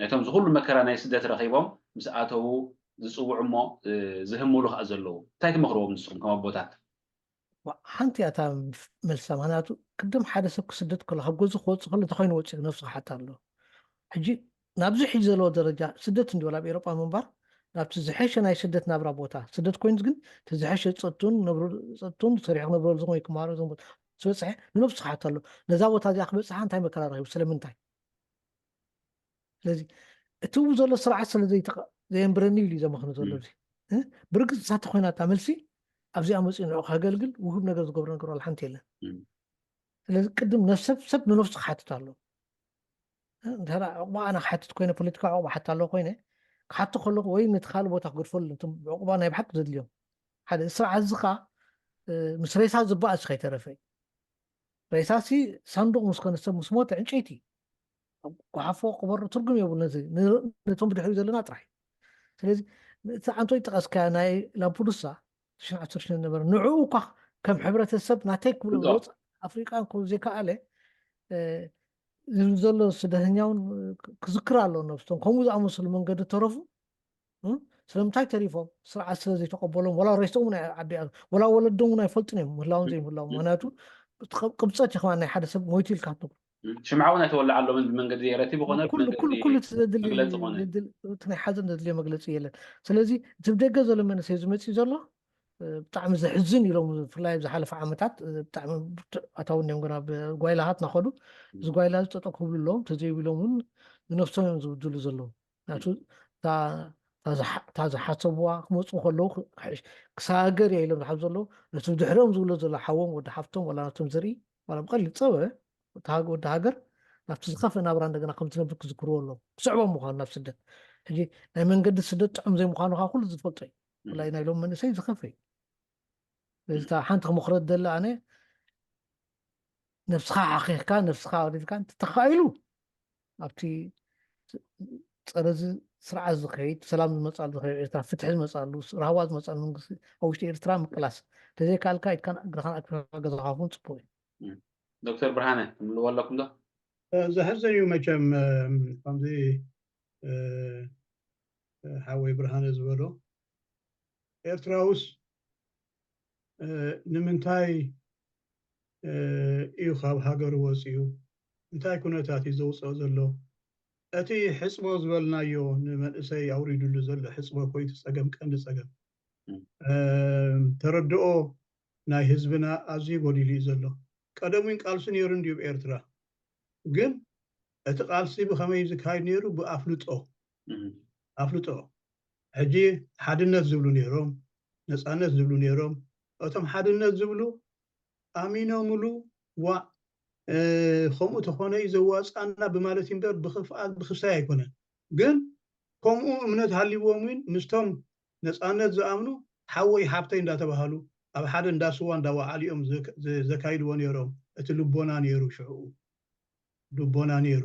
S1: ناتهم زغل مكرا ناي سدت رخيبهم مسأتو زصوع مو زهمو له أزلو تايت مخروب نسخم كما بوتات
S2: حنتي أتا ملسماناتو قدم حادثة كسدت كل حجوز خوت كل تخين وجه نفسه حتى له حجي نابز حجز له درجة سدت عندي ولا بأوروبا منبر نابز زحش أنا سدت نابرا بوتا سدت كوينز جن تزحش تصطون نبرو تصطون صريح نبرو زغوي كمارو زغوي سوى صحيح نفسه حتى له نزاوت هذه أخبار صحيح تاي مكرا رهيب سلام تاي لذي تو زول سرعة سنة زي إمبرني اللي زي ما خنوا زول زي بركز ساعات خوينا تعمل سي أبزي أمس إنه خجلجل وهو بنقدر تقبرنا نقول الحنتي له لذي قدم نفسه سب نفس حياته تعلو ترى ما أنا حياته كوينة بوليتيكا أو حتى لو كوينة حتى خلوا وين نتخيل بوتاخد فل أنتم عقبنا يبحث زد اليوم هذا سرعة الزقة مش رئيسها زباء أشخي ترفي رئيساسي صندوق مسكن السب مسموت عن شيتي وحفوا قبر ترقم يا أبو نزي نتوم بدحوي زلنا طرح ስለዚህ አንቶ ይጥቀስካ ናይ ላምፑዱሳ 19 ነበር ንዑካ ከም ሕብረተሰብ ናተይ ክብሎ ወፅ ኣፍሪቃን ከዘይከኣለ ዘሎ ስደተኛውን ክዝክር ኣለዎ ነብስቶም ከምኡ ዝኣመሰሉ መንገዲ ተረፉ ስለምንታይ ተሪፎም ስርዓት ስለ ዘይተቀበሎም ወላ ሬሶም ናይ ዓዲ ወላ ወለዶም ናይ ፈልጡን እዮም ምህላውን ዘይምህላውን ምክንያቱ ቅብፀት ይኸማ ናይ ሓደ ሰብ ሞይቱ ኢልካ ትነግሮ
S1: ሽምዓውን ኣይተወልዕ ኣሎ መንገዲ የረቲ ብኾነ
S2: ኩሉ ናይ ሓዘን ዘድልዮ መግለፂ የለን ስለዚ እቲ ብደገ ዘሎ መንእሰይ ዝመፅእ ዘሎ ብጣዕሚ ዘሕዝን ኢሎም ብፍላይ ዝሓለፈ ዓመታት ብጣዕሚ ኣታውን እዮም ግና ብጓይላሃት ናኸዱ እዚ ጓይላ ዝጠጠቅ ክብሉ ኣለዎም ተዘይብሎም እውን ንነፍሶም እዮም ዝብድሉ ዘለዉ ናቱ እታ ዝሓሰብዋ ክመፁ ከለዉ ክሳገር እያ ኢሎም ዝሓብ ዘለዉ ነቲ ብድሕሪኦም ዝብሎ ዘሎ ሓዎም ወዲ ሓፍቶም ወላ ናቶም ዝርኢ ወላ ብቀሊል ፀበ ወዲ ሃገር ናብቲ ዝኸፍእ ናብራ እንደገና ከም ትነብር ክዝክርዎ ኣለዎም ክስዕቦም ምዃኑ ናብ ስደት ሕጂ ናይ መንገዲ ስደት ጥዑም ዘይምዃኑ ካ ኩሉ ዝፈልጦ እዩ ብፍላይ ናይ ሎም መንእሰይ ዝኸፍእ እዩ ስለዚ ሓንቲ ክመክረት ዘላ ኣነ ነፍስኻ ሓኺኽካ ነፍስኻ ወዲድካ ተተኻኢሉ ኣብቲ ፀረዚ ስርዓት ዝኸይድ ሰላም ዝመፃሉ ዝኸይድ ኤርትራ ፍትሒ ዝመፃሉ ረህዋ ዝመፃሉ መንግስቲ ኣብ ውሽጢ ኤርትራ ምቅላስ ተዘይካልካ ኢድካን እግርኻን ኣጥፊካ ገዛኻ እውን ፅቡቅ እዩ
S1: دكتور برهانة تملوا لكم ده؟
S3: زهزن يوم كم خمسة حاوي برهانة زبرو إرتراوس نمنتاي إيو خاب هاجر وسيو نتاي كنا تاتي زوس أزلو أتي حسبه زبلنا يو نمن إسي أوريدو لزل حسبه كويت سجم كند سجم تردو ناي حزبنا أزي بودي لي زلو ቀደሙን ቃልሲ ነይሩ እንዲሁ በኤርትራ ግን እቲ ቃልሲ ብኸመይ ዝካይድ ነይሩ ብኣፍልጦ ሕጂ ሓድነት ዝብሉ ነይሮም ነፃነት ዝብሉ ነይሮም እቶም ሓድነት ዝብሉ ኣሚኖምሉ ዋ ከምኡ ተኾነ እዩ ዘዋፃና ብማለት እምበር ብኽፍኣት ብክሳይ ኣይኮነን ግን ከምኡ እምነት ሃሊዎም እውን ምስቶም ነፃነት ዝኣምኑ ሓወይ ሓብተይ እንዳተባሃሉ ኣብ ሓደ እንዳስዋ እንዳዋዓሊኦም ዘካይድዎ ነይሮም እቲ ልቦና ነይሩ ሽዑ ልቦና ነይሩ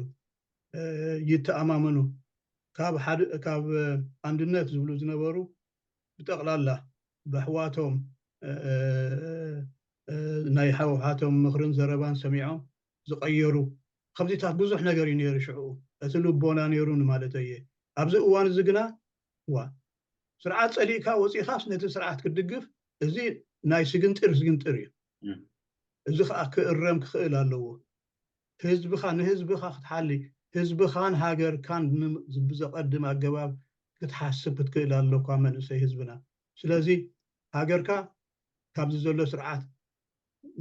S3: ይተኣማመኑ ካብ አንድነት ዝብሉ ዝነበሩ ብጠቕላላ በሕዋቶም ናይ ሕወሓቶም ምኽርን ዘረባን ሰሚዖም ዝቀየሩ ከምዚታት ብዙሕ ነገር እዩ ነይሩ ሽዑ እቲ ልቦና ነይሩ ማለት እየ ኣብዚ እዋን እዚ ግና ዋ ስርዓት ፀሊእካ ወፂኻስ ነቲ ስርዓት ክድግፍ እዚ ናይ ስግንጥር እዩ እዚ ከዓ ክእረም ክኽእል ኣለዎ ህዝብኻ ንህዝብኻ ክትሓሊ ህዝብኻን ሃገርካን ብዘቐድም ኣገባብ ክትሓስብ ክትክእል ኣለካ መንእሰይ ህዝብና ስለዚ ሃገርካ ካብዚ ዘሎ ስርዓት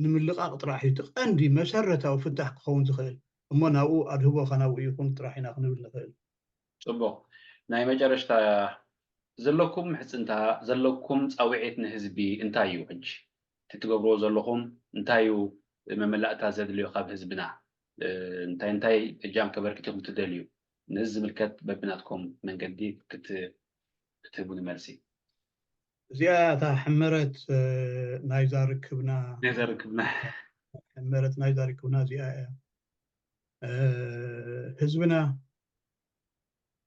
S3: ንምልቃቅ ጥራሕ እዩ ቀንዲ መሰረታዊ ፍታሕ ክኸውን ዝኽእል እሞ ናብኡ ኣድህቦኻ ናብኡ ይኹን ጥራሕ ኢና ክንብል ንኽእል
S1: ፅቡቅ ናይ መጨረሻ ዘለኩም ሕፅንታ ዘለኩም ፃውዒት ንህዝቢ እንታይ እዩ ሕጂ ትትገብርዎ ዘለኹም እንታይ እዩ መመላእታ ዘድልዮ ካብ ህዝብና እንታይ እጃም ከበርክትኩም ትደልዩ ነዚ ዝምልከት በብናትኩም መንገዲ ክትህቡን መልሲ
S3: እዚኣ እታ ሕመረት ናይ ዛርክብና ሕመረት ናይ ዛርክብና እዚኣ ህዝብና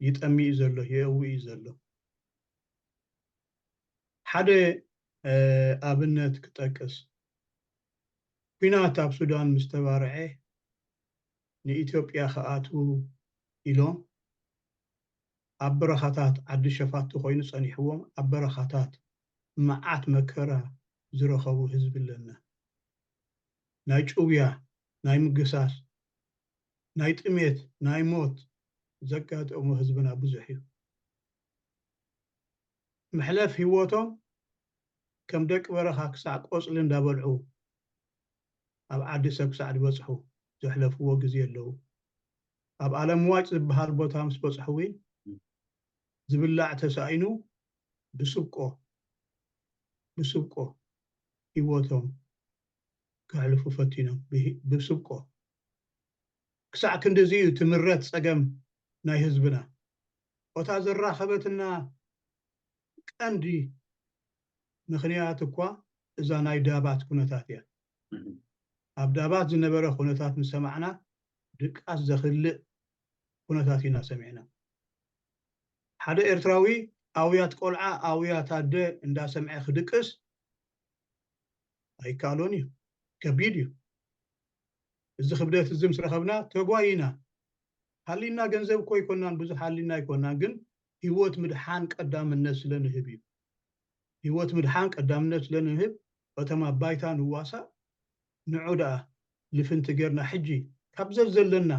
S3: ይጠሚኡ ዘሎ የእውኡ ዘሎ ሓደ ኣብነት ክጠቅስ ኩናት ኣብ ሱዳን ምስ ተባርዐ ንኢትዮጵያ ከኣቱ ኢሎም ኣብ በረኻታት ዓዲ ሸፋቱ ኮይኑ ፀኒሕዎም ኣብ በረኻታት መዓት መከራ ዝረኸቡ ህዝቢ ኣለና ናይ ጩብያ ናይ ምግሳስ ናይ ጥሜት ናይ ሞት ዘጋጠሙ ህዝብና ብዙሕ እዩ መሕለፍ ህይወቶም ከም ደቂ በረኻ ክሳዕ ቆፅሊ እንዳበልዑ ኣብ ዓዲ ሰብ ክሳዕ ዝበፅሑ ዘሕለፍዎ ግዜ ኣለዉ ኣብ ዓለም ዋጭ ዝበሃል ቦታ ምስ በፅሑ እውን ዝብላዕ ተሳኢኑ ብስብቆ ህይወቶም ክሕልፉ ፈቲኖም ብስብቆ ክሳዕ ክንዲዚ እዩ ትምረት ፀገም ናይ ህዝብና እታ ዘራኸበትና ቀንዲ ምክንያት እኳ እዛ ናይ ዳባት ኩነታት እያ ኣብ ዳባት ዝነበረ ኩነታት ምስ ሰማዕና ድቃስ ዘኽልእ ኩነታት ኢና ሰሚዕና ሓደ ኤርትራዊ ኣውያት ቆልዓ ኣውያት ኣደ እንዳሰምዐ ክድቅስ ኣይከኣሎን እዩ ከቢድ እዩ እዚ ክብደት እዚ ምስ ረኸብና ተጓይና ሃሊና ገንዘብ እኮ ይኮናን ብዙሕ ሃሊና ይኮናን ግን ህይወት ምድሓን ቀዳምነት ስለንህብ እዩ ህይወት ምድሓን ቀዳምነት ስለንህብ እቶም ኣብ ባይታ ንዋሳእ ንዑ ደኣ ልፍንቲ ጌርና ሕጂ ካብ ዘለና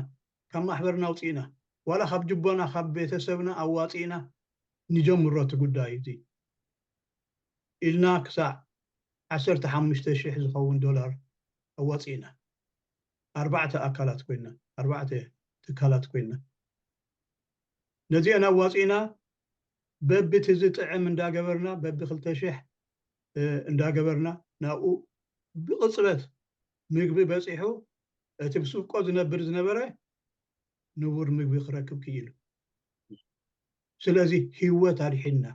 S3: ካብ ማሕበርና ውፅኢና ዋላ ካብ ጅቦና ካብ ቤተሰብና ኣዋፂና ንጀምሮ እቲ ጉዳይ እዚ ኢልና ክሳዕ 15,000 ዝኸውን ዶላር ኣዋፂና 4 ኣካላት ኮይና 4 ትካላት ኮይና ነዚአን ኣዋፂና በብቲ ዝጥዕም እንዳገበርና በቢ 2,000 እንዳገበርና ናብኡ ብቕፅበት ምግቢ በፂሑ እቲ ብስብቆ ዝነበረ ንቡር ምግቢ ክረክብ ክኢሉ ስለዚ ህይወት ኣድሒና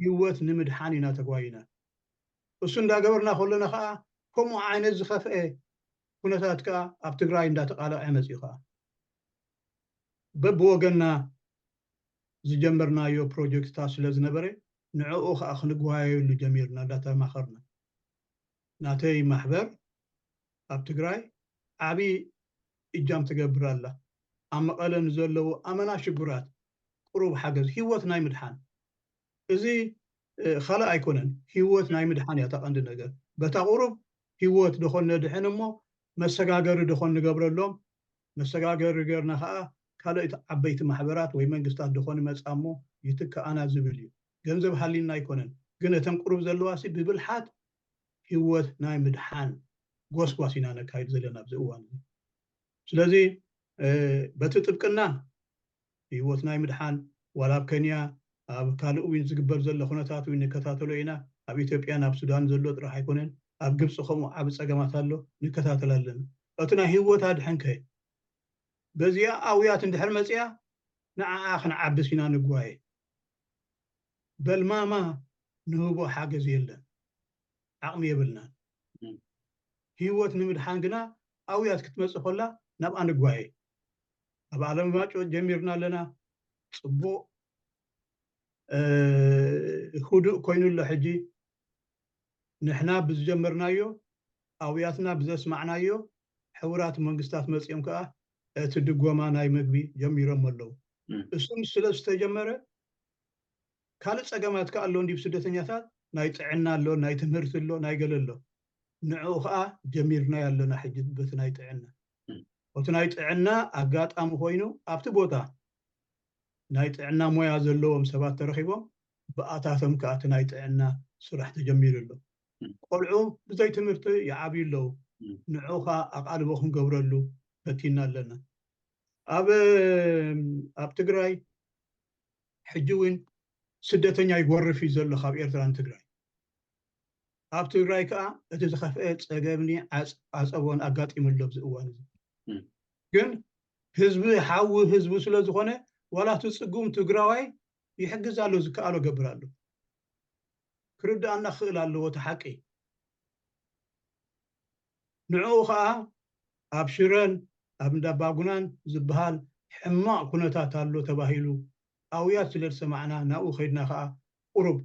S3: ህይወት ንምድሓን ኢና ተጓይና እሱ እንዳገበርና ከለና ከዓ ከምኡ ዓይነት ዝኸፍአ ኩነታት ከዓ ኣብ ትግራይ እንዳተቃለዐ መፅኡ ከዓ በብወገንና ዝጀመርናዮ ፕሮጀክትታት ስለ ዝነበረ ንዕኡ ከዓ ክንጓየሉ ጀሚርና እንዳተማኸርና ናተይ ማሕበር ኣብ ትግራይ ዓብይ እጃም ትገብር ኣላ ኣብ መቐለ ንዘለዉ ኣመና ሽጉራት ቁሩብ ሓገዝ ህይወት ናይ ምድሓን እዚ ካልእ ኣይኮነን ህይወት ናይ ምድሓን እያ ተቐንዲ ነገር በታ ቁሩብ ህይወት ድኾን ነድሕን እሞ መሰጋገሪ ድኾን ንገብረሎም መሰጋገሪ ገርና ከዓ ካልኦት ዓበይቲ ማሕበራት ወይ መንግስታት ድኾን መፃ እሞ ይትከኣና ዝብል እዩ ገንዘብ ሃሊና ኣይኮነን ግን እተን ቁሩብ ዘለዋሲ ብብልሓት ህይወት ናይ ምድሓን ጎስጓስ ኢና ነካይድ ዘለና ኣብዚ እዋን ስለዚ በቲ ጥብቅና ህይወት ናይ ምድሓን ዋላ ኣብ ኬንያ ኣብ ካልእ እውን ዝግበር ዘሎ ኩነታት እውን ንከታተሎ ኢና ኣብ ኢትዮጵያ ናብ ሱዳን ዘሎ ጥራሕ ኣይኮነን ኣብ ግብፂ ከምኡ ዓብ ፀገማት ኣሎ ንከታተል ኣለና እቲ ናይ ህይወት ኣድሕንከ በዚኣ ኣውያት እንድሕር መፅያ ንዓዓ ክንዓብስ ኢና ንጓየ በልማማ ንህቦ ሓገዝ የለን ዓቕሚ የብልናን ህይወት ንምድሓን ግና ኣውያት ክትመፅእ ከላ ናብኣ ንጓየ ኣብ ዓለም ማጮ ጀሚርና ኣለና ጽቡቕ هدوء ኮይኑ ኣሎ ሕጂ ንሕና ብዝጀመርናዮ ኣውያትና ብዘስማዕናዮ ሕቡራት መንግስታት መጺኦም ከዓ እቲ ድጎማ ናይ ምግቢ ጀሚሮም ኣለዉ እሱም ስለ ዝተጀመረ ካልእ ጸገማት ከዓ ኣሎ እንዲ ስደተኛታት ናይ ጥዕና ኣሎ ናይ ትምህርቲ ኣሎ ናይ ገለ ኣሎ ንዕኡ ከዓ ጀሚርና ያለና ሕጂ በቲ ናይ ጥዕና እቲ ናይ ጥዕና ኣጋጣሚ ኮይኑ ኣብቲ ቦታ ናይ ጥዕና ሞያ ዘለዎም ሰባት ተረኺቦም ብኣታቶም ከዓ እቲ ናይ ጥዕና ስራሕ ተጀሚሩ ኣሎ ቆልዑ ብዘይ ትምህርቲ ይዓብዩ ኣለዉ ንዕኡ ከዓ ኣቓልቦ ክንገብረሉ ፈቲና ኣለና ኣብ ትግራይ ሕጂ እውን ስደተኛ ይጎርፍ እዩ ዘሎ ካብ ኤርትራን ትግራይ ኣብ ትግራይ ከዓ እቲ ዝኸፍአ ፀገምኒ ኣፀቦን ኣጋጢሙ ኣሎ ኣብዚ እዋን እዚ ግን ህዝቢ ሓዊ ህዝቢ ስለ ዝኾነ ዋላ እቲ ፅጉም ትግራዋይ ይሕግዝ ኣሎ ዝከኣሎ ገብር ኣሎ ክርዳእና ክኽእል ኣለዎ እቲ ሓቂ ንዕኡ ከዓ ኣብ ሽረን ኣብ እንዳባጉናን ዝበሃል ሕማቕ ኩነታት ኣሎ ተባሂሉ ኣውያት ስለ ዝሰማዕና ናብኡ ከይድና ከዓ ቁሩብ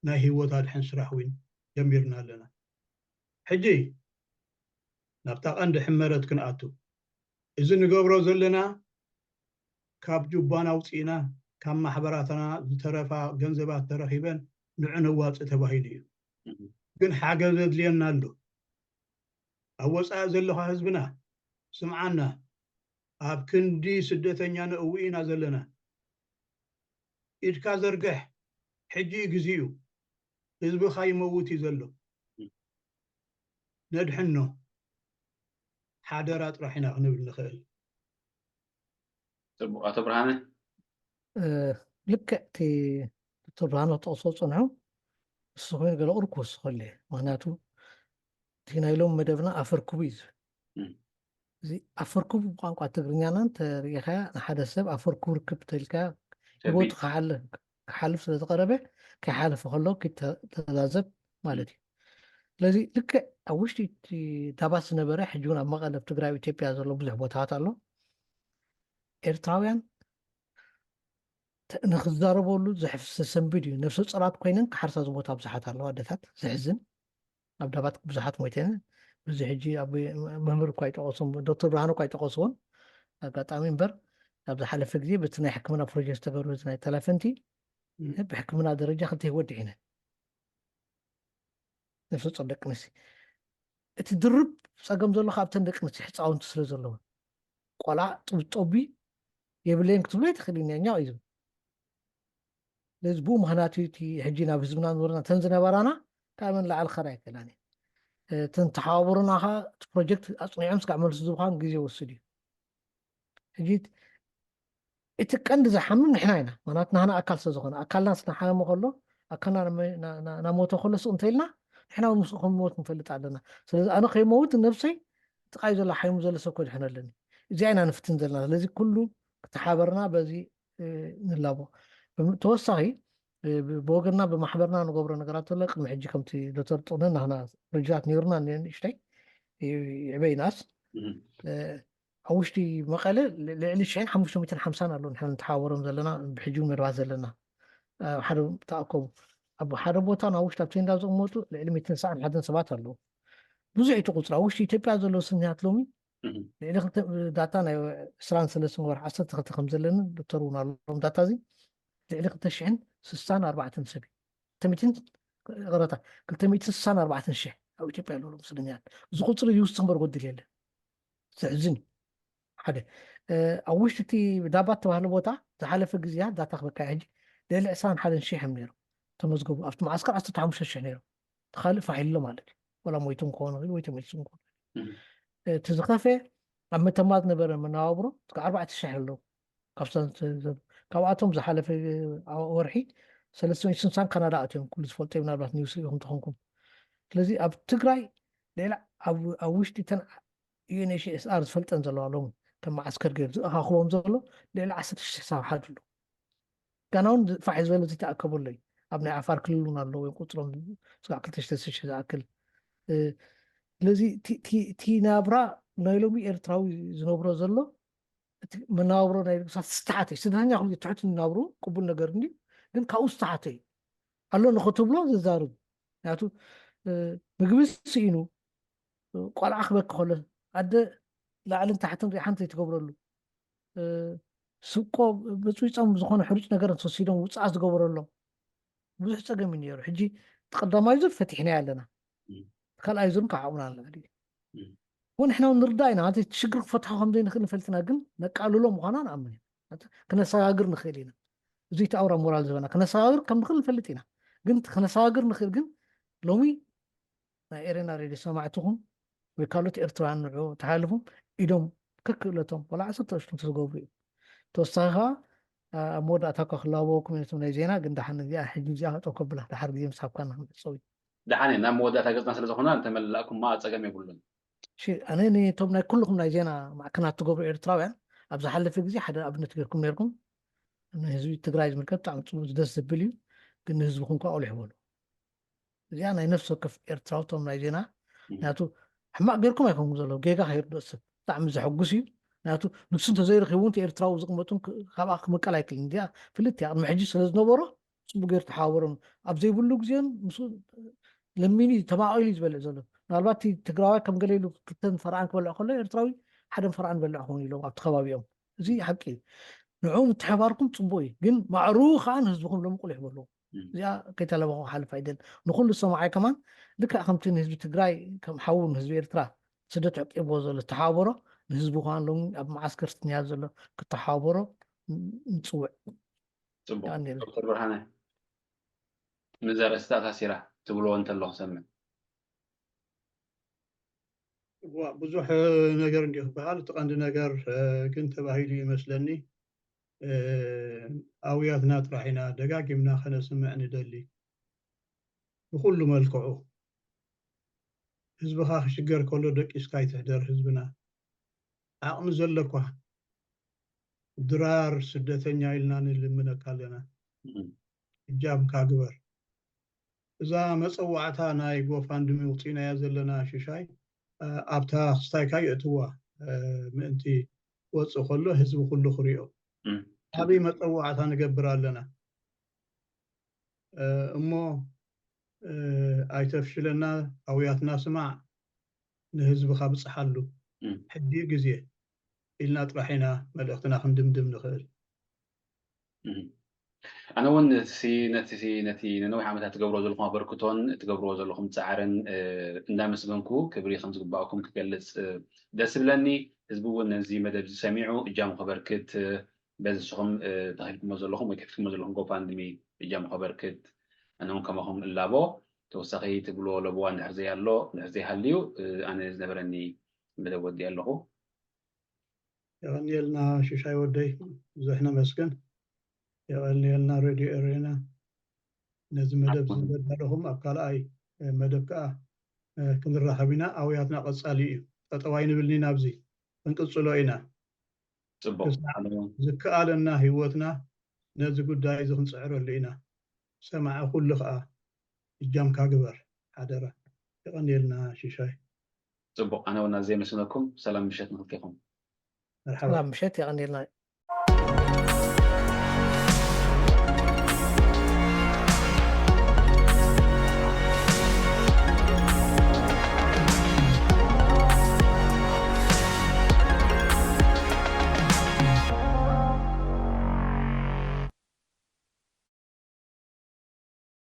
S3: ናይ ህይወት ኣድሕን ስራሕ እውን ጀሚርና ኣለና ሕጂ ናብታ ቀንዲ ሕመረት ክንኣቱ እዚ ንገብሮ ዘለና ካብ ጁባና ውፅኢና ካብ ማሕበራትና ዝተረፋ ገንዘባት ተረኺበን ንዑ ነዋፅእ ተባሂሉ እዩ ግን ሓገዝ ዘድልየና ኣሎ ኣብ ወፃኢ ዘለኻ ህዝብና ስምዓና ኣብ ክንዲ ስደተኛ ንእውኢና ዘለና ኢድካ ዘርግሕ ሕጂ ግዜኡ ህዝብኻ ይመውት እዩ ዘሎ ነድሕኖ ሓደራ ጥራሕ ኢና ክንብል ንኽእል
S1: ኣቶ ብርሃነ
S2: ልክዕ እቲ ዶክተር ብርሃነ ተቕሶ ፅንሑ ንሱ ኮይኑ ገለ ቁር ክወስኸሉ እየ ምክንያቱ እቲ ናይ ሎም መደብና ኣፈርክቡ እዩ ዝብል እዚ ኣፈርክቡ ብቋንቋ ትግርኛና እንተሪኢኻ ንሓደ ሰብ ኣፈርክቡ ርክብ ተልካ ሂወቱ ክሓልፍ ስለ ዝቐረበ ከይሓልፍ ከሎ ክተዛዘብ ማለት እዩ ስለዚ ልክዕ ኣብ ውሽጢ እቲ ዳባት ዝነበረ ሕጂ እውን ኣብ መቐለ ኣብ ትግራይ ኢትዮጵያ ዘሎ ብዙሕ ቦታታት ኣሎ ኤርትራውያን ንክዛረበሉ ዘሰንብድ እዩ ነፍሲ ፅራት ኮይነን ክሓርሳ ዝቦታ ብዙሓት ኣለዋ ኣደታት ዝሕዝን ኣብ ዳባት ብዙሓት ሞይተን በዚ ሕጂ ኣብ መምህር እኳ ይጠቐሶም ዶክተር ብርሃነ እኳ ይጠቐስዎን ኣጋጣሚ እምበር ኣብ ዝሓለፈ ግዜ በቲ ናይ ሕክምና ፕሮጀክት ዝተገበሩ ናይ ተላፈንቲ ብሕክምና ደረጃ ክልተ ይወድዒነን ነፍሲ ፁር ደቂ ኣንስትዮ እቲ ድርብ ፀገም ዘሎ ካብተን ደቂ ኣንስትዮ ህፃውንቲ ስለ ዘለዎን ቆልዓ ጥብጦቢ የብለየን ክትብሎ ይትኽእል እኛ እዩ ስለዚ ብኡ ምክንያቱ እቲ ሕጂ ናብ ህዝብና ዝነበርና ተን ዝነበራና ካብ መን ላዕሊ ከራ ይከላኒ እተን ተሓባበሩና ኸ እቲ ፕሮጀክት ኣፅኒዖም ስካዕ መልሲ ዝብኻን ግዜ ወስድ እዩ ሕጂ እቲ ቀንዲ ዝሓምም ንሕና ኢና ምክንያቱ ናህና ኣካል ስለ ዝኾነ ኣካልና ስናሓመ ከሎ ኣካልና ናሞተ ከሎ ስቕ እንተኢልና ንሕና እውን ምስኡ ከምሞት ንፈልጥ ኣለና ስለዚ ኣነ ከይመውት ነፍሰይ ጥቃይ ዘሎ ሓይሙ ዘሎ ሰብ ከድሕን ኣለኒ እዚኣ ኢና ንፍትን ዘለና ስለዚ ኩሉ ክተሓበርና በዚ ንላቦ ተወሳኺ ብወገንና ብማሕበርና ንገብሮ ነገራት ኣሎ ቅድሚ ሕጂ ከምቲ ዶክተር ጥቕነ ናህና ፕሮጀክት ነይሩና ንእሽተይ ይዕበይናስ ኣብ ውሽጢ መቐለ ልዕሊ 1550 ኣሎ ንሕና ንተሓባበሮም ዘለና ብሕጂ መድባት ዘለና ሓደ ተኣከቡ ኣብ ሓደ ቦታ ናብ ውሽጢ ኣብ ቴንዳ ዝቕመጡ ልዕሊ 191 ሰባት ኣለዉ ብዙሕ እቲ ቁፅሪ ኣብ ውሽጢ ኢትዮጵያ ዘለዎ ስኒሃት ሎሚ ልዕሊ ዳታ ናይ 23 ወርሒ 12 ከም ዘለና ዶክተር እውን ኣለዎም ዳታ እዚ ልዕሊ 264 ሰብ ቅረታ 264 ሽሕ ኣብ ኢትዮጵያ ኣለዉ ስደኛት እዚ ቁፅሪ ይውስኽ እምበር ጎድል የለን ዘሕዝን ሓደ ኣብ ውሽጢ እቲ ዳባት ተባህለ ቦታ ዝሓለፈ ግዜያት ዳታ ክበካ ሕጂ ልዕሊ 21 ሽሕ እዮም ነይሮም ተመዝገቡ ኣብቲ ማዓስከር 15 ሽሕ ነይሮም ተኻልእ ፋሒሉ ማለት እዩ ወላ ሞይቶም ክኾኑ ወይ ተመሊሶም ክኾኑ እቲ ዝኸፍአ ኣብ መተማ ዝነበረ መነባብሮ እስካብ 4,000 ኣለዉ ካብኣቶም ዝሓለፈ ወርሒ 360 ካናዳ ኣትዮም ኩሉ ዝፈልጦ ምናልባት ኒውስ ኢኹም ትኾንኩም ስለዚ ኣብ ትግራይ ሌላ ኣብ ውሽጢ ተን ዩኤንኤችሲአር ዝፈልጠን ዘለዋ ሎሚ ከም ማዓስከር ገይሩ ዝኣኻኽቦም ዘሎ ልዕሊ 10,000 ሰብ ሓድ ኣሎ ገና እውን ፋሕ ዝበለ ዝተኣከበሉ እዩ ኣብ ናይ ዓፋር ክልል እውን ኣሎ ወይ ቁፅሮም ስጋዕ 2,000 ዝኣክል ስለዚ እቲ ናብራ ናይ ሎሚ ኤርትራዊ ዝነብሮ ዘሎ مناورو ناي ستحاتي سدنانيا خلي تحت مناورو قبول نجرني ግን ካብኡ ስተሓተይ ኣሎ ንኽትብሎ ዝዛርብ ምክንያቱ ምግቢ ስኢኑ ቆልዓ ክበክ ከሎ ኣደ ላዕልን ታሕትን ሪሓንቲ ትገብረሉ ስቆ ብፅዊፆም ዝኾነ ሕሩጭ ነገር ተወሲዶም ውፃእ ዝገበረሎም ብዙሕ ፀገም እዩ ነይሩ ሕጂ ተቀዳማይ ዙር ፈቲሕናዮ ኣለና ካልኣይ ዙር ከዓ ዓብና ኣላ ونحن نرضى هنا هذا الشجر فتحهم زين خلنا فلتنا جن نقالوا لهم وخنا نأمن كنا صاغر نخيلنا زيت أورا مورال زمانا كنا صاغر كم نخل فلتنا جنت كنا صاغر نخيل جن لومي إيرنا ريدي سمعتهم وكالة إرتوان نوع تحالفهم إدهم ككلتهم ولا عصر تشتم تسقوبي توصاها مود أتاك خلاوكم من زينا جن دحنا جا حجي جا تقبله تحرق يوم سحب كنا نسوي
S1: دحاني نام مود أتاك ناس لزخنا أنت ملأكم ما أتسقم يقولون
S2: شيء أنا ني تومنا كلكم نايجينا مع كنا تقبل إرتراويان أبز حل في جزء حدا أبنت غيركم نيركم إنه هزوي تجرايز من كتر عم تسوي دس بليو كنا هزبكم كأول حوله زي أنا نفسه كف إرتراو توم نايجينا ناتو حما غيركم يكون مزلو جيجا خير دس تعم زحقوسي ناتو نفسنت زي رخيون تي إرتراو زقمتون خباك مكلايك الإنديا فلتي أنا محجي سلز نبرة صبوا غير تحاورون أبزي بلوك زين مسود لميني تبع أيليز بلع زلو نالباتي تقراوي كم قليلو كتن فرعان كبلع خلا إرتراوي حدا فرعان بلع خوني لو عبد خبابيهم زي حكي نعوم تحباركم تصبوي جن معروخ عن هزبكم لم يقول يحبلو زي كيتا لبقوا حال فايدين نقول للسماعي كمان لك أخمتين هزب تقراي كم حول هزب إرترا سدت عق إبوزو للتحاورة هزبو كان لهم أب معسكر تنيازلو كتحاورة نصوع
S1: يعني دكتور برهانة مزار استاذ سيرة تقولوا أنت الله سمع
S3: ብዙሕ ነገር እንዲሁ በሃል ተቐንዲ ነገር ግን ተባሂሉ ይመስለኒ ኣውያትና ጥራሕ ኢና ደጋጊምና ከነስምዕ ንደሊ ብኩሉ መልክዑ ህዝብኻ ክሽገር ከሎ ደቂስካ ይትሕደር ህዝብና ዓቕሚ ዘለኳ ድራር ስደተኛ ኢልና ንልምነካ ኣለና እጃምካ ግበር እዛ መፀዋዕታ ናይ ጎፋንድሚ ውፅኢናያ ዘለና ሽሻይ ኣብታ ክስታይካ የእትዋ ምእንቲ ወፅእ ከሎ ህዝቢ ኩሉ ክሪኦ ዓብይ መፀዋዕታ ንገብር ኣለና እሞ ኣይተፍሽለና ኣውያትና ስማዕ ንህዝብካ ብፅሓሉ ሕዲ ግዜ ኢልና ጥራሕ ኢና መልእኽትና ክንድምድም ንኽእል
S1: أنا ون نتي نوع عملها تجبروا زلكم بركتون تجبروا زلكم تعرن ندامس بنكو كبري خمس جباكم كجلس داس بلاني تزبون نزي مدى سميعوا جام خبركت بس شخم تهيلكم زلكم ويكفيكم زلكم قفان دمي جام خبركت أنهم كما هم اللابو توسخي تقولوا لبوان نحزي الله نحزي هاليو أنا زنبرني مدى ودي الله
S3: يعني لنا شيء ودي زحنا مسكن يغني لنا راديو أرينا نزم مدب زبدالهم أبقال أي مدب كأ كن الرحبنا أو ياتنا قصالي تطوين بالني نابزي انقصلو إنا زكاء لنا هيوتنا نزق الدايز خنصعرو لينا سمع كل خاء الجام كاغبر حدرة يغني لنا شيشاي
S1: صبو أنا ونازي مسونكم سلام مشيت نخليكم
S2: مرحبا سلام مشيت يغني لنا